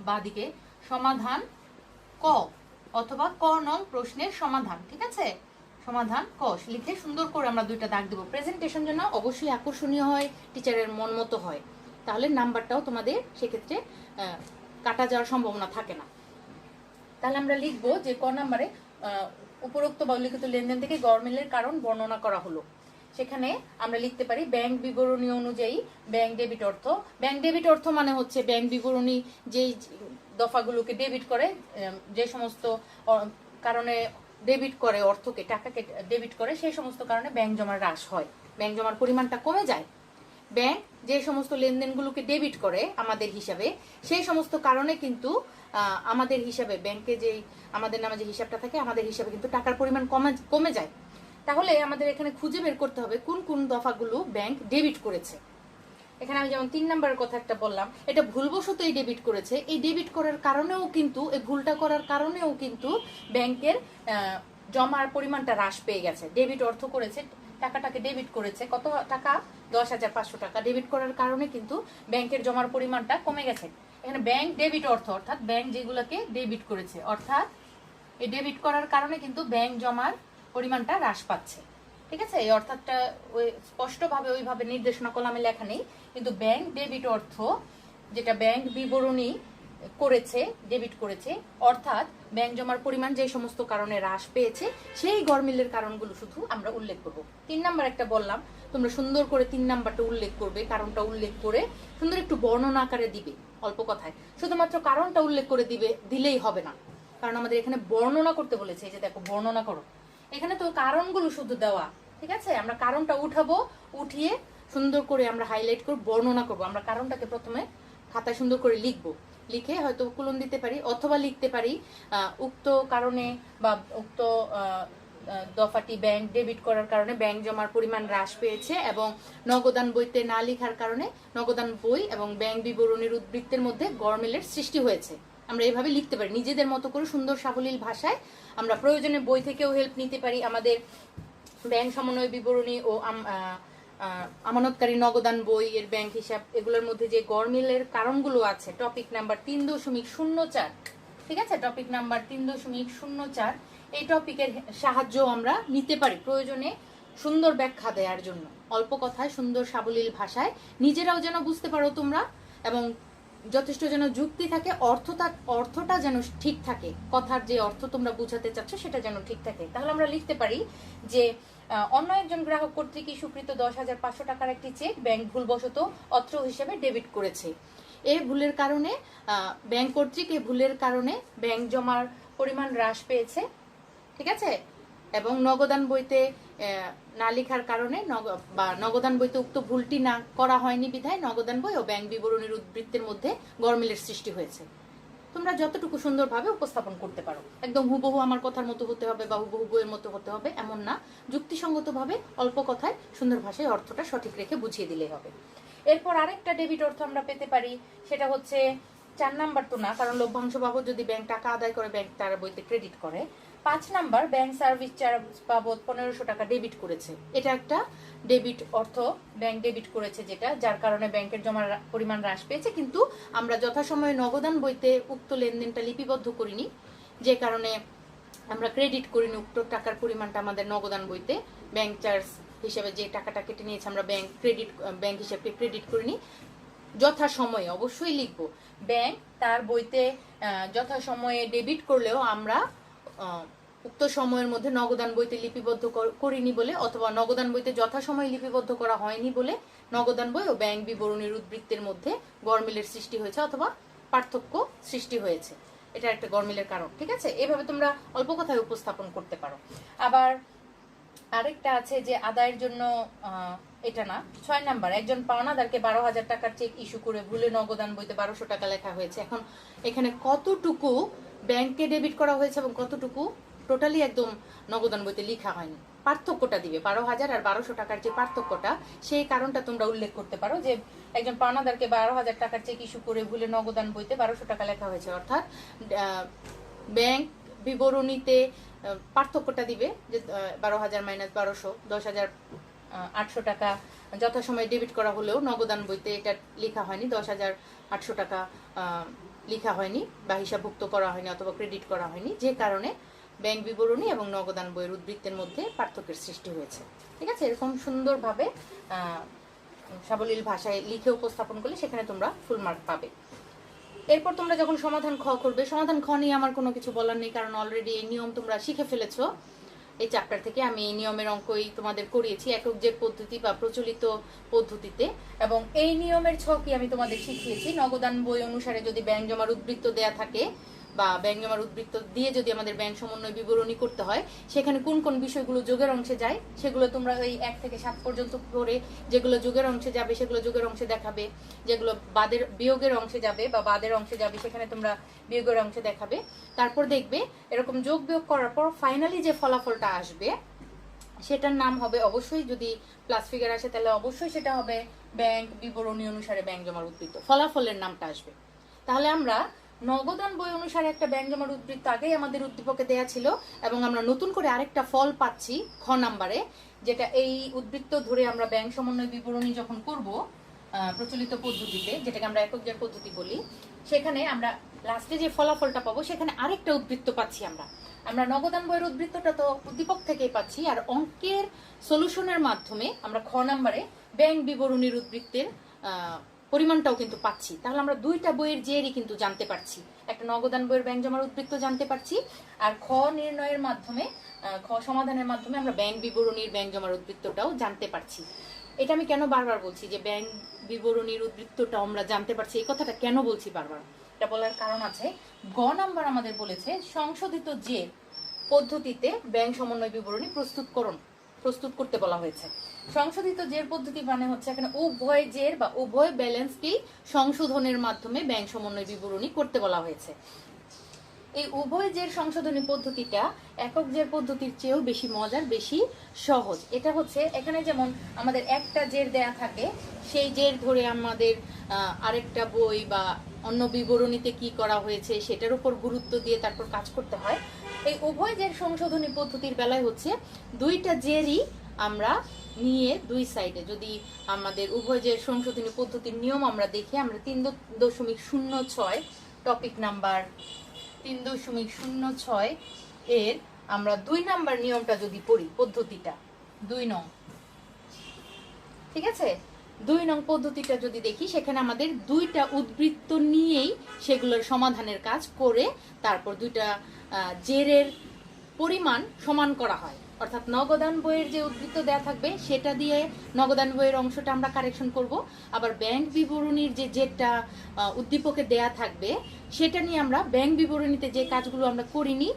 বা দিকে, সমাধান ক, অথবা ক নং প্রশ্নের সমাধান। ঠিক আছে, সমাধান ক লিখে সুন্দর করে আমরা দুইটা দাগ দেবো। প্রেজেন্টেশন যেন অবশ্যই আকর্ষণীয় হয়, টিচারের মন মতো হয়, তাহলে নাম্বারটাও তোমাদের সেক্ষেত্রে কাটা যাওয়ার সম্ভাবনা থাকে না। তাহলে আমরা লিখবো যে ক নাম্বারে উপরোক্ত বা উল্লিখিত লেনদেন থেকে গড়মিলের কারণ বর্ণনা করা হলো। সেখানে আমরা লিখতে পারি ব্যাংক বিবরণী অনুযায়ী ব্যাংক ডেবিট অর্থ। ব্যাংক ডেবিট অর্থ মানে হচ্ছে ব্যাংক বিবরণী যেই দফাগুলোকে ডেবিট করে, যে সমস্ত কারণে ডেবিট করে, অর্থকে টাকাকে ডেবিট করে, সেই সমস্ত কারণে ব্যাংক জমার হ্রাস হয়, ব্যাংক জমার পরিমাণটা কমে যায়। ব্যাংক যে সমস্ত লেনদেনগুলোকে ডেবিট করে আমাদের হিসাবে, সেই সমস্ত কারণে কিন্তু আমাদের হিসাবে ব্যাংকে যে আমাদের নামে যে হিসাবটা থাকে, আমাদের হিসাবে কিন্তু টাকার পরিমাণ কমে যায়। তাহলে আমাদের এখানে খুঁজে বের করতে হবে কোন কোন দফাগুলো ব্যাংক ডেবিট করেছে। এখানে আমি যেমন 3 নাম্বারের কথা একটা বললাম, এটা ভুলবশত এই ডেবিট করেছে। এই ডেবিট করার কারণেও কিন্তু, এই ভুলটা করার কারণেও কিন্তু ব্যাংকের জমার পরিমাণটা হ্রাস পেয়ে গেছে। ডেবিট অর্থ করেছে, টাকাটাকে ডেবিট করেছে, কত টাকা? 10,500 টাকা। ডেবিট করার কারণে কিন্তু ব্যাংকের জমার পরিমাণটা কমে গেছে। এখানে ব্যাংক ডেবিট অর্থ অর্থাৎ ব্যাংক যেগুলোকে ডেবিট করেছে, অর্থাৎ এই ডেবিট করার কারণে কিন্তু ব্যাংক জমার পরিমাণটা হ্রাস পাচ্ছে। ঠিক আছে, এই অর্থাৎটা ওই স্পষ্টভাবে ওইভাবে নির্দেশনা কলামে লেখা নেই, কিন্তু ব্যাংক ডেবিট অর্থ যেটা ব্যাংক বিবরণী করেছে, ডেবিট করেছে, অর্থাৎ ব্যাংক জমার পরিমাণ যে সমস্ত কারণে হ্রাস পেয়েছে, সেই গড়মিলের কারণগুলো শুধু আমরা উল্লেখ করব। 3 নাম্বার একটা বললাম, তোমরা সুন্দর করে 3 নাম্বারটা উল্লেখ করবে, কারণটা উল্লেখ করে সুন্দর একটু বর্ণনা আকারে দিবে, অল্প কথায়। শুধুমাত্র কারণটা উল্লেখ করে দিলেই হবে না, কারণ আমাদের এখানে বর্ণনা করতে বলেছে। এই যে দেখো, বর্ণনা করো। এখানে তো কারণগুলো শুধু দেওয়া, ঠিক আছে, আমরা কারণটা উঠাবো, উঠিয়ে সুন্দর করে আমরা হাইলাইট করব, বর্ণনা করব। আমরা কারণটাকে প্রথমে খাতায় সুন্দর করে লিখবো, লিখে হয়তো কুলন দিতে পারি, অথবা লিখতে পারি উক্ত কারণে বা উক্ত দফাটি ব্যাংক ডেবিট করার কারণে ব্যাংক জমার পরিমাণ হ্রাস পেয়েছে, এবং নগদান বইতে না লেখার কারণে নগদান বই এবং ব্যাংক বিবরণীর উদ্বৃত্তের মধ্যে গড়মিলের সৃষ্টি হয়েছে। আমরা এইভাবে লিখতে পারি নিজেদের মতো করে সুন্দর সাবলীল ভাষায়। আমরা প্রয়োজনে বই থেকেও হেল্প নিতে পারি। আমাদের ব্যাংক সমন্বয় বিবরণী ও আমানতকারী নগদান বই এর ব্যাংক হিসাব, এগুলোর মধ্যে যে গড়মিলের কারণগুলো আছে, টপিক নাম্বার 3.04, ঠিক আছে, টপিক নাম্বার 3.04, এই টপিকের সাহায্য আমরা নিতে পারি প্রয়োজনে সুন্দর ব্যাখ্যা দেওয়ার জন্য। অল্প কথায় সুন্দর সাবলীল ভাষায় নিজেরাও যেন বুঝতে পারো তোমরা, এবং যথেষ্ট যেন যুক্তি থাকে, অর্থটা যেন ঠিক থাকে, কথার যে অর্থ তোমরা বুঝাতে চাচ্ছ সেটা যেন ঠিক থাকে। তাহলে আমরা লিখতে পারি যে অন্য একজন গ্রাহক কর্তৃক ইস্যুকৃত 10,500 টাকার একটি চেক ব্যাংক ভুলবশত অত্র হিসেবে ডেবিট করেছে। এই ভুলের কারণে ব্যাংক কর্তৃক এই ভুলের কারণে ব্যাংক জমার পরিমাণ হ্রাস পেয়েছে, ঠিক আছে, এবং নগদান বইতে না লেখার কারণে বা নগদান বইতে উক্ত ভুলটি না করা হয়নি বিধায় নগদান বই ও ব্যাংক বিবরণীর উদ্বৃত্তের মধ্যে গড়মিলের সৃষ্টি হয়েছে। তোমরা যতটুকু সুন্দরভাবে উপস্থাপন করতে পারো, একদম হুবহু আমার কথার মতো হতে হবে বা হুবহু বইয়ের মতো হতে হবে এমন না, যুক্তিসঙ্গতভাবে অল্প কথায় সুন্দর ভাষায় অর্থটা সঠিক রেখে বুঝিয়ে দিলেই হবে। এরপর আরেকটা ডেবিট অর্থ আমরা পেতে পারি, সেটা হচ্ছে 4 নাম্বার তো না, কারণ লভ্যাংশ বাবদ যদি ব্যাংক টাকা আদায় করে ব্যাংক তার বইতে ক্রেডিট করে। 5 নাম্বার, ব্যাংক সার্ভিস চার্জ বাবদ 1500 টাকা ডেবিট করেছে। এটা একটা ডেবিট অর্থ, ব্যাংক ডেবিট করেছে যেটা, যার কারণে ব্যাংকের জমার পরিমাণ হ্রাস পেয়েছে, কিন্তু আমরা যথাসময়ে নগদান বইতে উক্ত লেনদেনটা লিপিবদ্ধ করিনি, যে কারণে আমরা ক্রেডিট করিনি উক্ত টাকার পরিমাণটা আমাদের নগদান বইতে। ব্যাংক চার্জ হিসেবে যে টাকাটা কেটে নিয়েছে আমরা ব্যাংক হিসেবে ক্রেডিট করিনি। যথাসময়ে অবশ্যই লিখবো, ব্যাংক তার বইতে যথাসময়ে ডেবিট করলেও আমরা উক্ত সময়ের মধ্যে নগদান বইতে লিপিবদ্ধ করিনি বলে, অথবা নগদান বইতে যথাসময়ে লিপিবদ্ধ করা হয়নি বলে নগদান বই ও ব্যাংক বিবরণীর উদ্বৃত্তের মধ্যে গড়মিলের সৃষ্টি হয়েছে অথবা পার্থক্য সৃষ্টি হয়েছে। এটা একটা গড়মিলের কারণ, ঠিক আছে। এভাবে তোমরা অল্প কথায় উপস্থাপন করতে পারো। আবার আরেকটা আছে যে আদায়ের জন্য, এটা না, 6 নাম্বার, একজন পাওনাদারকে 12,000 টাকার চেক ইস্যু করে ভুলে নগদান বইতে 1200 টাকা লেখা হয়েছে। এখন এখানে কতটুকু ব্যাংকে ডেবিট করা হয়েছে এবং কতটুকু টোটালি একদম নগদান বইতে লেখা হয়নি, পার্থক্যটা দিবে। 12,000 আর 1200 টাকার যে পার্থক্যটা, সেই কারণটা তোমরা উল্লেখ করতে পারো যে একজন পাওনাদারকে 12,000 টাকার চেক ইস্যু করে ভুলে নগদান বইতে 1200 টাকা লেখা হয়েছে, অর্থাৎ ব্যাংক বিবরণীতে পার্থক্যটা দিবে যে 12,000 মাইনাস 1200, 10,800 টাকা যথাসময়ে ডেবিট করা হলেও নগদান বইতে এটা লেখা হয়নি, 10,800 টাকা লেখা হয়নি বা হিসাবভুক্ত করা হয়নি অথবা ক্রেডিট করা হয়নি, যে কারণে ব্যাংক বিবরণী এবং নগদান বইয়ের উদ্বৃত্তের মধ্যে পার্থক্যের সৃষ্টি হয়েছে। ঠিক আছে, এরকম সুন্দরভাবে সাবলীল ভাষায় লিখে উপস্থাপন করলে সেখানে তোমরা ফুল মার্ক পাবে। এরপর তোমরা যখন সমাধান খ করবে, সমাধান খ নিয়ে আমার কোনো কিছু বলার নেই, কারণ অলরেডি এই নিয়ম তোমরা শিখে ফেলেছো। এই চ্যাপ্টার থেকে আমি এই নিয়মের অঙ্কই তোমাদের করিয়েছি একক জের পদ্ধতি বা প্রচলিত পদ্ধতিতে, এবং এই নিয়মের ছকই আমি তোমাদের শিখিয়েছি। নগদান বই অনুসারে যদি ব্যাংক জমার উদ্বৃত্ত দেয়া থাকে বা ব্যাংক জমার উদ্বৃত্ত দিয়ে যদি আমাদের ব্যাংক সমন্বয় বিবরণী করতে হয়, সেখানে কোন কোন বিষয়গুলো যোগের অংশে যায় সেগুলো তোমরা ওই 1 থেকে 7 পর্যন্ত করে, যেগুলো যোগের অংশে যাবে সেগুলো যোগের অংশে দেখাবে, যেগুলো বিয়োগের অংশে যাবে বা বাদের অংশে যাবে সেখানে তোমরা বিয়োগের অংশে দেখাবে। তারপর দেখবে এরকম যোগ বিয়োগ করার পর ফাইনালি যে ফলাফলটা আসবে সেটার নাম হবে, অবশ্যই যদি প্লাস ফিগার আসে তাহলে অবশ্যই সেটা হবে ব্যাংক বিবরণী অনুসারে ব্যাংক জমার উদ্বৃত্ত, ফলাফলের নামটা আসবে। তাহলে আমরা নগদান বই অনুসারে একটা ব্যাংক জমার উদ্বৃত্ত আগেই আমাদের উদ্দীপকে দেয়া ছিল, এবং আমরা নতুন করে আরেকটা ফল পাচ্ছি খ নাম্বারে, যেটা এই উদ্বৃত্ত ধরে আমরা ব্যাংক সমন্বয় বিবরণী যখন করব প্রচলিত পদ্ধতিতে, যেটাকে আমরা একক জের পদ্ধতি বলি, সেখানে আমরা লাস্টে যে ফলাফলটা পাবো সেখানে আরেকটা উদ্বৃত্ত পাচ্ছি। আমরা নগদান বইয়ের উদ্বৃত্তটা তো উদ্দীপক থেকেই পাচ্ছি, আর অঙ্কের সলিউশনের মাধ্যমে আমরা খ নাম্বারে ব্যাংক বিবরণীর উদ্বৃত্তের পরিমাণটাও কিন্তু পাচ্ছি। তাহলে আমরা দুইটা বইয়ের জেরই কিন্তু জানতে পারছি, একটা নগদান বইয়ের ব্যাংক জমার উদ্বৃত্ত জানতে পারছি, আর খ নির্ণয়ের মাধ্যমে, খ সমাধানের মাধ্যমে আমরা ব্যাংক বিবরণীর ব্যাংক জমার উদ্বৃত্তটাও জানতে পারছি। এটা আমি কেন বারবার বলছি যে ব্যাংক বিবরণীর উদ্বৃত্তটা আমরা জানতে পারছি, এই কথাটা কেন বলছি বারবার, এটা বলার কারণ আছে। গ নাম্বার আমাদের বলেছে সংশোধিত জের পদ্ধতিতে ব্যাংক সমন্বয় বিবরণী প্রস্তুত করতে বলা হয়েছে। সংশোধিত জের পদ্ধতি মানে হচ্ছে এখানে উভয় জের বা উভয় ব্যালেন্সকেই সংশোধনের মাধ্যমে ব্যাংক সমন্বয় বিবরণী করতে বলা হয়েছে। এই উভয় জের সংশোধনী পদ্ধতিটা একক জের পদ্ধতির চেয়েও বেশি মজার, বেশি সহজ। এটা হচ্ছে এখানে যেমন আমাদের একটা জের দেয়া থাকে, সেই জের ধরে আমাদের আরেকটা বই বা অন্য বিবরণীতে কি করা হয়েছে সেটার উপর গুরুত্ব দিয়ে তারপর কাজ করতে হয়। এই উভয় জের সংশোধনী পদ্ধতির বেলায় হচ্ছে দুইটা জেরই আমরা নিয়ে দুই সাইডে, যদি আমাদের উভয় জের সংশোধনী পদ্ধতির নিয়ম আমরা দেখি, আমরা 3.06 টপিক নাম্বার 3.06 এর আমরা 2 নাম্বার নিয়মটা যদি পড়ি, পদ্ধতিটা 2 নং, ঠিক আছে, 2 নং পদ্ধতিটা যদি দেখি, সেখানে আমাদের দুইটা উদ্বৃত্ত নিয়েই সেগুলোর সমাধানের কাজ করে তারপর দুইটা জেরের পরিমাণ সমান করা হয়। অর্থাৎ নগদান বইয়ের যে উদ্বৃত্ত দেয়া থাকবে সেটা দিয়ে নগদান বইয়ের অংশটা আমরা কারেকশন করব, আবার ব্যাংক বিবরণীর যে জেরটা উদ্দীপকে দেয়া থাকবে সেটা নিয়ে আমরা ব্যাংক বিবরণীতে যে কাজগুলো আমরা করিনি,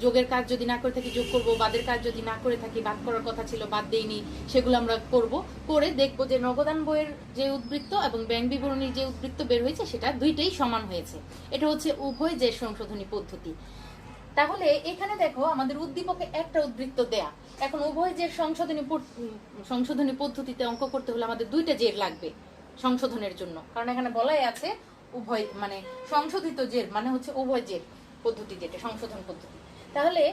যোগের কাজ যদি না করে থাকি যোগ করব, বাদের কাজ যদি না করে থাকি বাদ করার কথা ছিল বাদ দেইনি, সেগুলো আমরা করব, করে দেখব যে নগদান বইয়ের যে উদ্বৃত্ত এবং ব্যাংক বিবরণীর যে উদ্বৃত্ত বের হয়েছে সেটা দুইটাই সমান হয়েছে। এটা হচ্ছে উভয় জের সংশোধনী পদ্ধতি। তাহলে এখানে দেখো আমাদের উদ্দীপকে একটা উদ্বৃত্ত দেয়া, এখন উভয় জের সংশোধনী পদ্ধতিতে অঙ্ক করতে হলে আমাদের দুইটা জের লাগবে সংশোধনের জন্য, কারণ এখানে বলাই আছে উভয়, মানে সংশোধিত জের মানে হচ্ছে উভয় জের পদ্ধতি, যেটা সংশোধন পদ্ধতি। তাহলে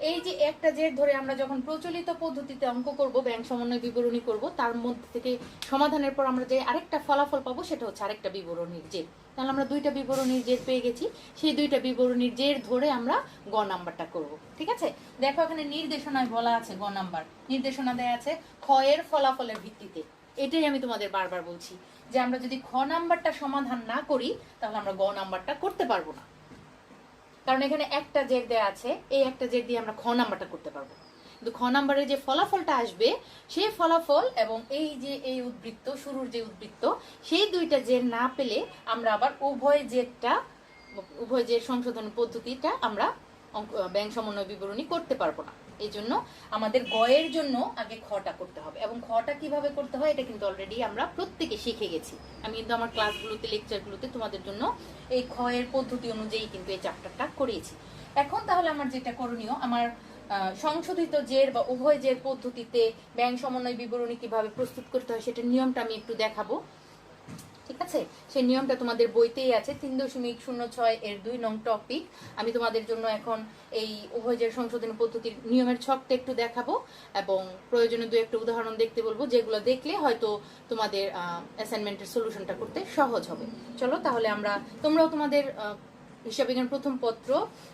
এই যে একটা জের ধরে আমরা যখন প্রচলিত পদ্ধতিতে অঙ্ক করব, ব্যাংক সমন্বয় বিবরণী করব, তার মধ্যে থেকে সমাধানের পর আমরা যে আরেকটা ফলাফল পাবো সেটা হচ্ছে আরেকটা বিবরণীর জের। তাহলে আমরা দুইটা বিবরণীর জের পেয়ে গেছি, সেই দুইটা বিবরণীর জের ধরে আমরা গ নাম্বারটা করব। ঠিক আছে, দেখো এখানে নির্দেশনায় বলা আছে, গ নাম্বার নির্দেশনা দেয়া আছে খ এর ফলাফলের ভিত্তিতে। এটাই আমি তোমাদের বারবার বলছি যে আমরা যদি খ নাম্বারটা সমাধান না করি তাহলে আমরা গ নাম্বারটা করতে পারবো না, কারণ এখানে একটা জের দেয়া আছে, এই একটা জের দিয়ে আমরা খ নাম্বারটা করতে পারবো। কিন্তু খ নাম্বারে যে ফলাফলটা আসবে সেই ফলাফল এবং এই যে এই উদ্বৃত্ত, শুরুর যে উদ্বৃত্ত, সেই দুইটা জের না পেলে আমরা আবার উভয় জের সংশোধন পদ্ধতিটা আমরা ব্যাংক সমন্বয় বিবরণী করতে পারবো না। এই জন্য আমাদের গ এর জন্য আগে খটা করতে হবে, এবং খটা কিভাবে করতে হয় এটা কিন্তু অলরেডি আমরা প্রত্যেকে শিখে গেছি। আমি কিন্তু আমার ক্লাসগুলোতে, লেকচারগুলোতে তোমাদের জন্য এই খ এর পদ্ধতি অনুযায়ী কিন্তু এই চ্যাপ্টারটা করিয়েছি। এখন তাহলে আমার যেটা করণীয়, আমার সংশোধিত জের বা উভয় জের পদ্ধতিতে ব্যাংক সমন্বয় বিবরণী কিভাবে প্রস্তুত করতে হয় সেটার নিয়মটা আমি একটু দেখাবো। ঠিক আছে, সেই নিয়মটা তোমাদের বইতেই আছে, 3.06 এর 2 নং টপিক। আমি তোমাদের জন্য এখন এই উভয় জের সংশোধনী পদ্ধতির নিয়মের ছকটা একটু দেখাবো এবং প্রয়োজনে 2-1টা উদাহরণ দেখতে বলবো, যেগুলো দেখলে হয়তো তোমাদের অ্যাসাইনমেন্টের সলিউশনটা করতে সহজ হবে। চলো তাহলে তোমরাও তোমাদের হিসাব বিজ্ঞান প্রথম পত্র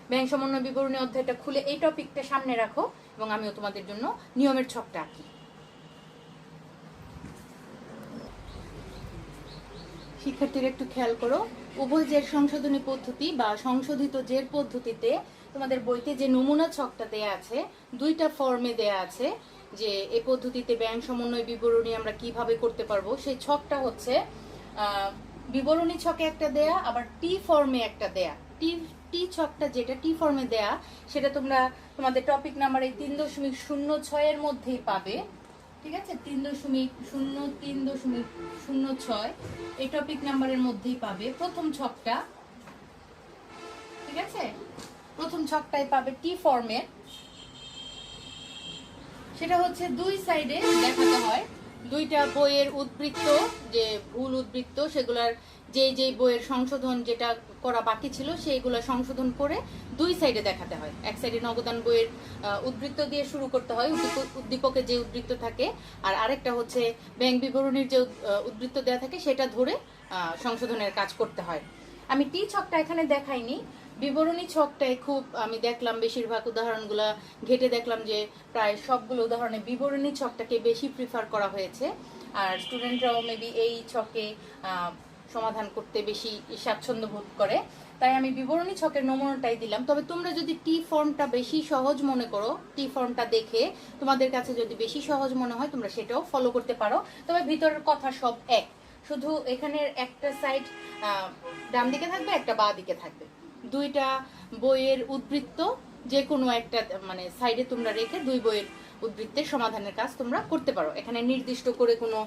ব্যয় সমন্বয় বিবরণী অধ্যায়টা খুলে এই টপিকটা সামনে রাখো এবং আমিও তোমাদের জন্য নিয়মের ছকটা আঁকি। শিক্ষার্থীরা একটু খেয়াল করো, উভয় জের সংশোধনী পদ্ধতি বা সংশোধিত জের পদ্ধতিতে তোমাদের বইতে যে নমুনা ছকটা দেয়া আছে, দুইটা ফর্মে দেয়া আছে যে এই পদ্ধতিতে ব্যয় সমন্বয় বিবরণী আমরা কিভাবে করতে পারবো। সেই ছকটা হচ্ছে বিবরণী ছকে একটা দেয়া, আবার টি ফর্মে একটা দেয়া। টি ছকটা যেটা টি ফর্মে দেয়া সেটা তোমরা তোমাদের টপিক নাম্বার এই 3.06 এর মধ্যেই পাবে। ঠিক আছে, 3.03.06 এই টপিক নাম্বারের মধ্যেই পাবে প্রথম ছকটা। ঠিক আছে, প্রথম ছকটাই পাবে টি ফর্মে। সেটা হচ্ছে দুই সাইডে দেখাতে হয় দুইটা বইয়ের উদ্বৃত্ত, যে ভুল উদ্বৃত্ত সেগুলার যেই বইয়ের সংশোধন যেটা করা বাকি ছিল সেইগুলো সংশোধন করে দুই সাইডে দেখাতে হয়। এক সাইডে নগদান বইয়ের উদ্বৃত্ত দিয়ে শুরু করতে হয়, উদ্দীপকে যে উদ্বৃত্ত থাকে, আর আরেকটা হচ্ছে ব্যাংক বিবরণীর যে উদ্বৃত্ত দেওয়া থাকে সেটা ধরে সংশোধনের কাজ করতে হয়। আমি টি ছকটা এখানে দেখাইনি, বিবরণী ছকটায় খুব আমি দেখলাম বেশিরভাগ উদাহরণগুলা ঘেটে দেখলাম যে প্রায় সবগুলো উদাহরণে বিবরণী ছকটাকে বেশি প্রিফার করা হয়েছে, আর স্টুডেন্টরাও মেবি এই ছকে সমাধান করতে বেশি স্বাচ্ছন্দ্য বোধ করে, তাই আমি বিবরণী ছকের নমুনাটাই দিলাম। তবে তোমরা যদি টি ফর্মটা বেশি সহজ মনে করো, টি ফর্মটা দেখে তোমাদের কাছে যদি বেশি সহজ মনে হয় তোমরা সেটাও ফলো করতে পারো। তবে ভিতরের কথা সব এক, শুধু এখানের একটা সাইড ডান দিকে থাকবে, একটা বাঁ দিকে থাকবে। দুইটা বইয়ের উদ্বৃত্ত যে কোনো একটা মানে সাইডে তোমরা রেখে দুই বইয়ের উদ্বৃত্তের সমাধানের কাজ তোমরা করতে পারো। এখানে নির্দিষ্ট করে কোনো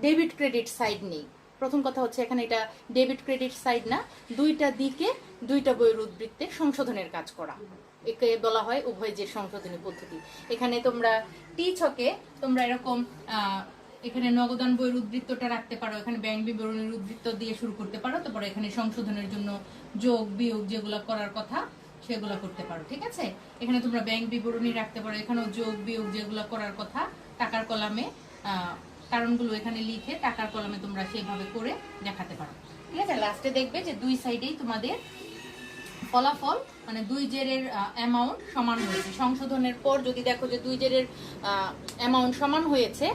ডেবিট ক্রেডিট সাইড নেই। প্রথম কথা হচ্ছে এখানে এটা ডেবিট ক্রেডিট সাইড না, দুইটা দিকে দুইটা বইয়ের উদ্বৃত্তের সংশোধনের কাজ করা, একে বলা হয় উভয় যে সংশোধনী পদ্ধতি। এখানে তোমরা টি ছকে তোমরা এরকম এখানে নগদান বইয়ের উদ্বৃত্তটা রাখতে পারো, এখানে ব্যাংক বিবরণীর উদ্বৃত্ত দিয়ে শুরু করতে পারো, তারপর এখানে সংশোধনের জন্য যোগ বিয়োগ যেগুলো করার কথা সেগুলো করতে পারো। ঠিক আছে, এখানে তোমরা ব্যাংক বিবরণী রাখতে পারো, এখানেও যোগ বিয়োগ যেগুলো করার কথা টাকার কলামে কারণগুলো এখানে লিখে টাকার কলামে তোমরা সেইভাবে করে দেখাতে পারো। ঠিক আছে, লাস্টে দেখবে যে দুই সাইডেই তোমাদের ফলাফল মানে দুই জেরের অ্যামাউন্ট সমান হয়েছে। সংশোধনের পর যদি দেখো যে দুই জেরের অ্যামাউন্ট সমান হয়েছে,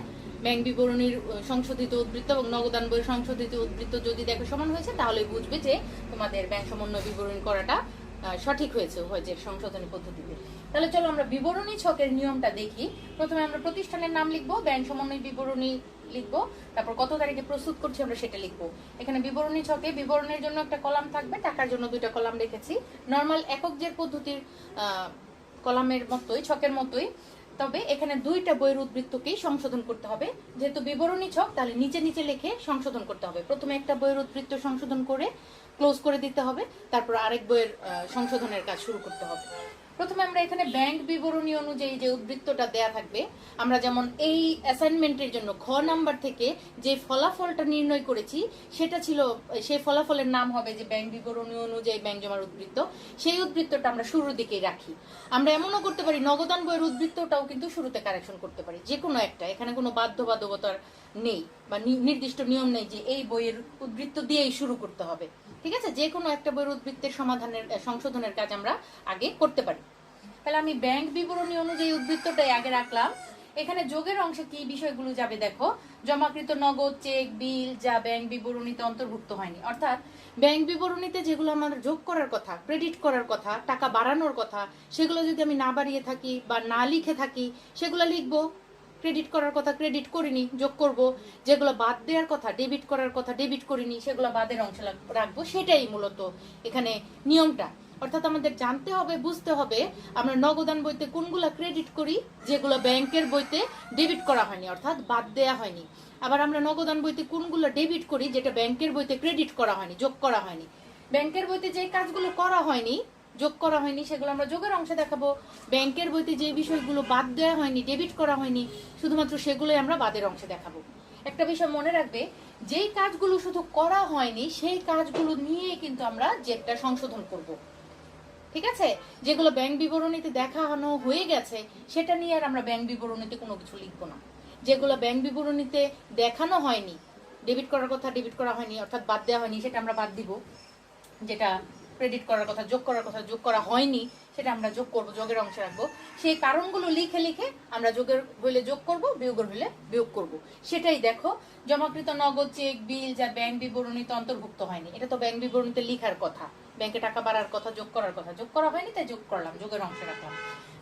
ব্যাংক বিবরণীর সংশোধিত উদ্বৃত্ত এবং নগদান বইয়ের সংশোধিত উদ্বৃত্ত যদি দেখো সমান হয়েছে, তাহলে বুঝবে যে তোমাদের ব্যাংক সমন্বয় বিবরণী করাটা সঠিক হয়েছে উভয় যে সংশোধনী পদ্ধতিতে। তাহলে চলো আমরা বিবরণী ছকের নিয়মটা দেখি। প্রথমে আমরা প্রতিষ্ঠানের নাম লিখবো, ব্যাংক সমন্বয় বিবরণী লিখবো, তারপর কত তারিখে প্রস্তুত করছি আমরা সেটা লিখবো। এখানে বিবরণী ছকে বিবরণের জন্য একটা কলাম থাকবে, টাকার জন্য দুইটা কলাম রেখেছি, নর্মাল একক জের পদ্ধতির কলামের মতোই ছকের মতোই। তবে এখানে দুইটা বইয়ের উদ্বৃত্তকেই সংশোধন করতে হবে, যেহেতু বিবরণী ছক তাহলে নিচে নিচে লিখে সংশোধন করতে হবে। প্রথমে একটা বইয়ের উদ্বৃত্ত সংশোধন করে ক্লোজ করে দিতে হবে, তারপর আরেক বইয়ের সংশোধনের কাজ শুরু করতে হবে। প্রথমে আমরা এখানে ব্যাংক বিবরণী অনুযায়ী যে উদ্বৃত্তটা দেয়া থাকবে, আমরা যেমন এই অ্যাসাইনমেন্টের জন্য খ নাম্বার থেকে যে ফলাফলটা নির্ণয় করেছি সেটা ছিল, সেই ফলাফলের নাম হবে যে ব্যাংক বিবরণী অনুযায়ী ব্যাংক জমার উদ্বৃত্ত, সেই উদ্বৃত্তটা আমরা শুরুর দিকেই রাখি। আমরা এমনও করতে পারি নগদান বইয়ের উদ্বৃত্তটাও কিন্তু শুরুতে কারেকশন করতে পারি, যে কোনো একটা, এখানে কোনো বাধ্যবাধকতার নেই বা নির্দিষ্ট নিয়ম নেই যে এই বইয়ের উদ্বৃত্ত দিয়েই শুরু করতে হবে। ঠিক আছে, যে কোনো একটা বইয়ের উদ্বৃত্তের সমাধানের সংশোধনের কাজ আমরা আগে করতে পারি। তাহলে আমি ব্যাংক বিবরণী অনুযায়ী উদ্বৃত্তটাই আগে রাখলাম। এখানে যোগের অংশে কি বিষয়গুলো যাবে দেখো, জমাকৃত নগদ, চেক, বিল যা ব্যাংক বিবরণীতে অন্তর্ভুক্ত হয়নি, অর্থাৎ ব্যাংক বিবরণীতে যেগুলো আমাদের যোগ করার কথা, ক্রেডিট করার কথা, টাকা বাড়ানোর কথা, সেগুলো যদি আমি না বাড়িয়ে থাকি বা না লিখে থাকি সেগুলো লিখবো। ক্রেডিট করার কথা ক্রেডিট করিনি, যোগ করব। যেগুলো বাদ দেওয়ার কথা, ডেবিট করার কথা ডেবিট করিনি, সেগুলো বাদের অংশে রাখবো। সেটাই মূলত এখানে নিয়মটা। অর্থাৎ আমাদের জানতে হবে, বুঝতে হবে আমরা নগদান বইতে কোনগুলা ক্রেডিট করি যেগুলো ব্যাংকের বইতে ডেবিট করা হয়নি, অর্থাৎ বাদ দেয়া হয়নি। আবার আমরা নগদান বইতে কোনগুলো ডেবিট করি যেটা ব্যাংকের বইতে ক্রেডিট করা হয়নি, যোগ করা হয়নি। ব্যাংকের বইতে যে কাজগুলো করা হয়নি, যোগ করা হয়নি, সেগুলো আমরা যোগের অংশে দেখাবো। ব্যাংকের বইতে যে বিষয়গুলো বাদ দেওয়া হয়নি, ডেবিট করা হয়নি, শুধুমাত্র সেগুলোই আমরা বাদের অংশে দেখাবো। একটা বিষয় মনে রাখবে, যেই কাজগুলো শুধু করা হয়নি সেই কাজগুলো নিয়ে কিন্তু আমরা যেটা সংশোধন করব। ঠিক আছে, যেগুলো ব্যাংক বিবরণীতে দেখানো হয়ে গেছে সেটা নিয়ে আর আমরা ব্যাংক বিবরণীতে কোনো কিছু লিখবো না। যেগুলো ব্যাংক বিবরণীতে দেখানো হয়নি, ডেবিট করার কথা ডেবিট করা হয়নি অর্থাৎ বাদ দেওয়া হয়নি, সেটা আমরা বাদ দিব। যেটা ক্রেডিট করার কথা, যোগ করার কথা, যোগ করা হয়নি সেটা আমরা যোগ করব, যোগের অংশে রাখবো। সেই কারণগুলো লিখে লিখে আমরা যোগের হইলে যোগ করব, বিয়োগের হইলে বিয়োগ করব। সেটাই দেখো, জমাকৃত নগদ, চেক, বিল যা ব্যাংক বিবরণীতে অন্তর্ভুক্ত হয়নি, এটা তো ব্যাংক বিবরণীতে লিখার কথা, ব্যাংকে টাকা বাড়ার কথা, যোগ করার কথা, যোগ করা হয়নি তাই যোগ করলাম, যোগের অংশে রাখলাম।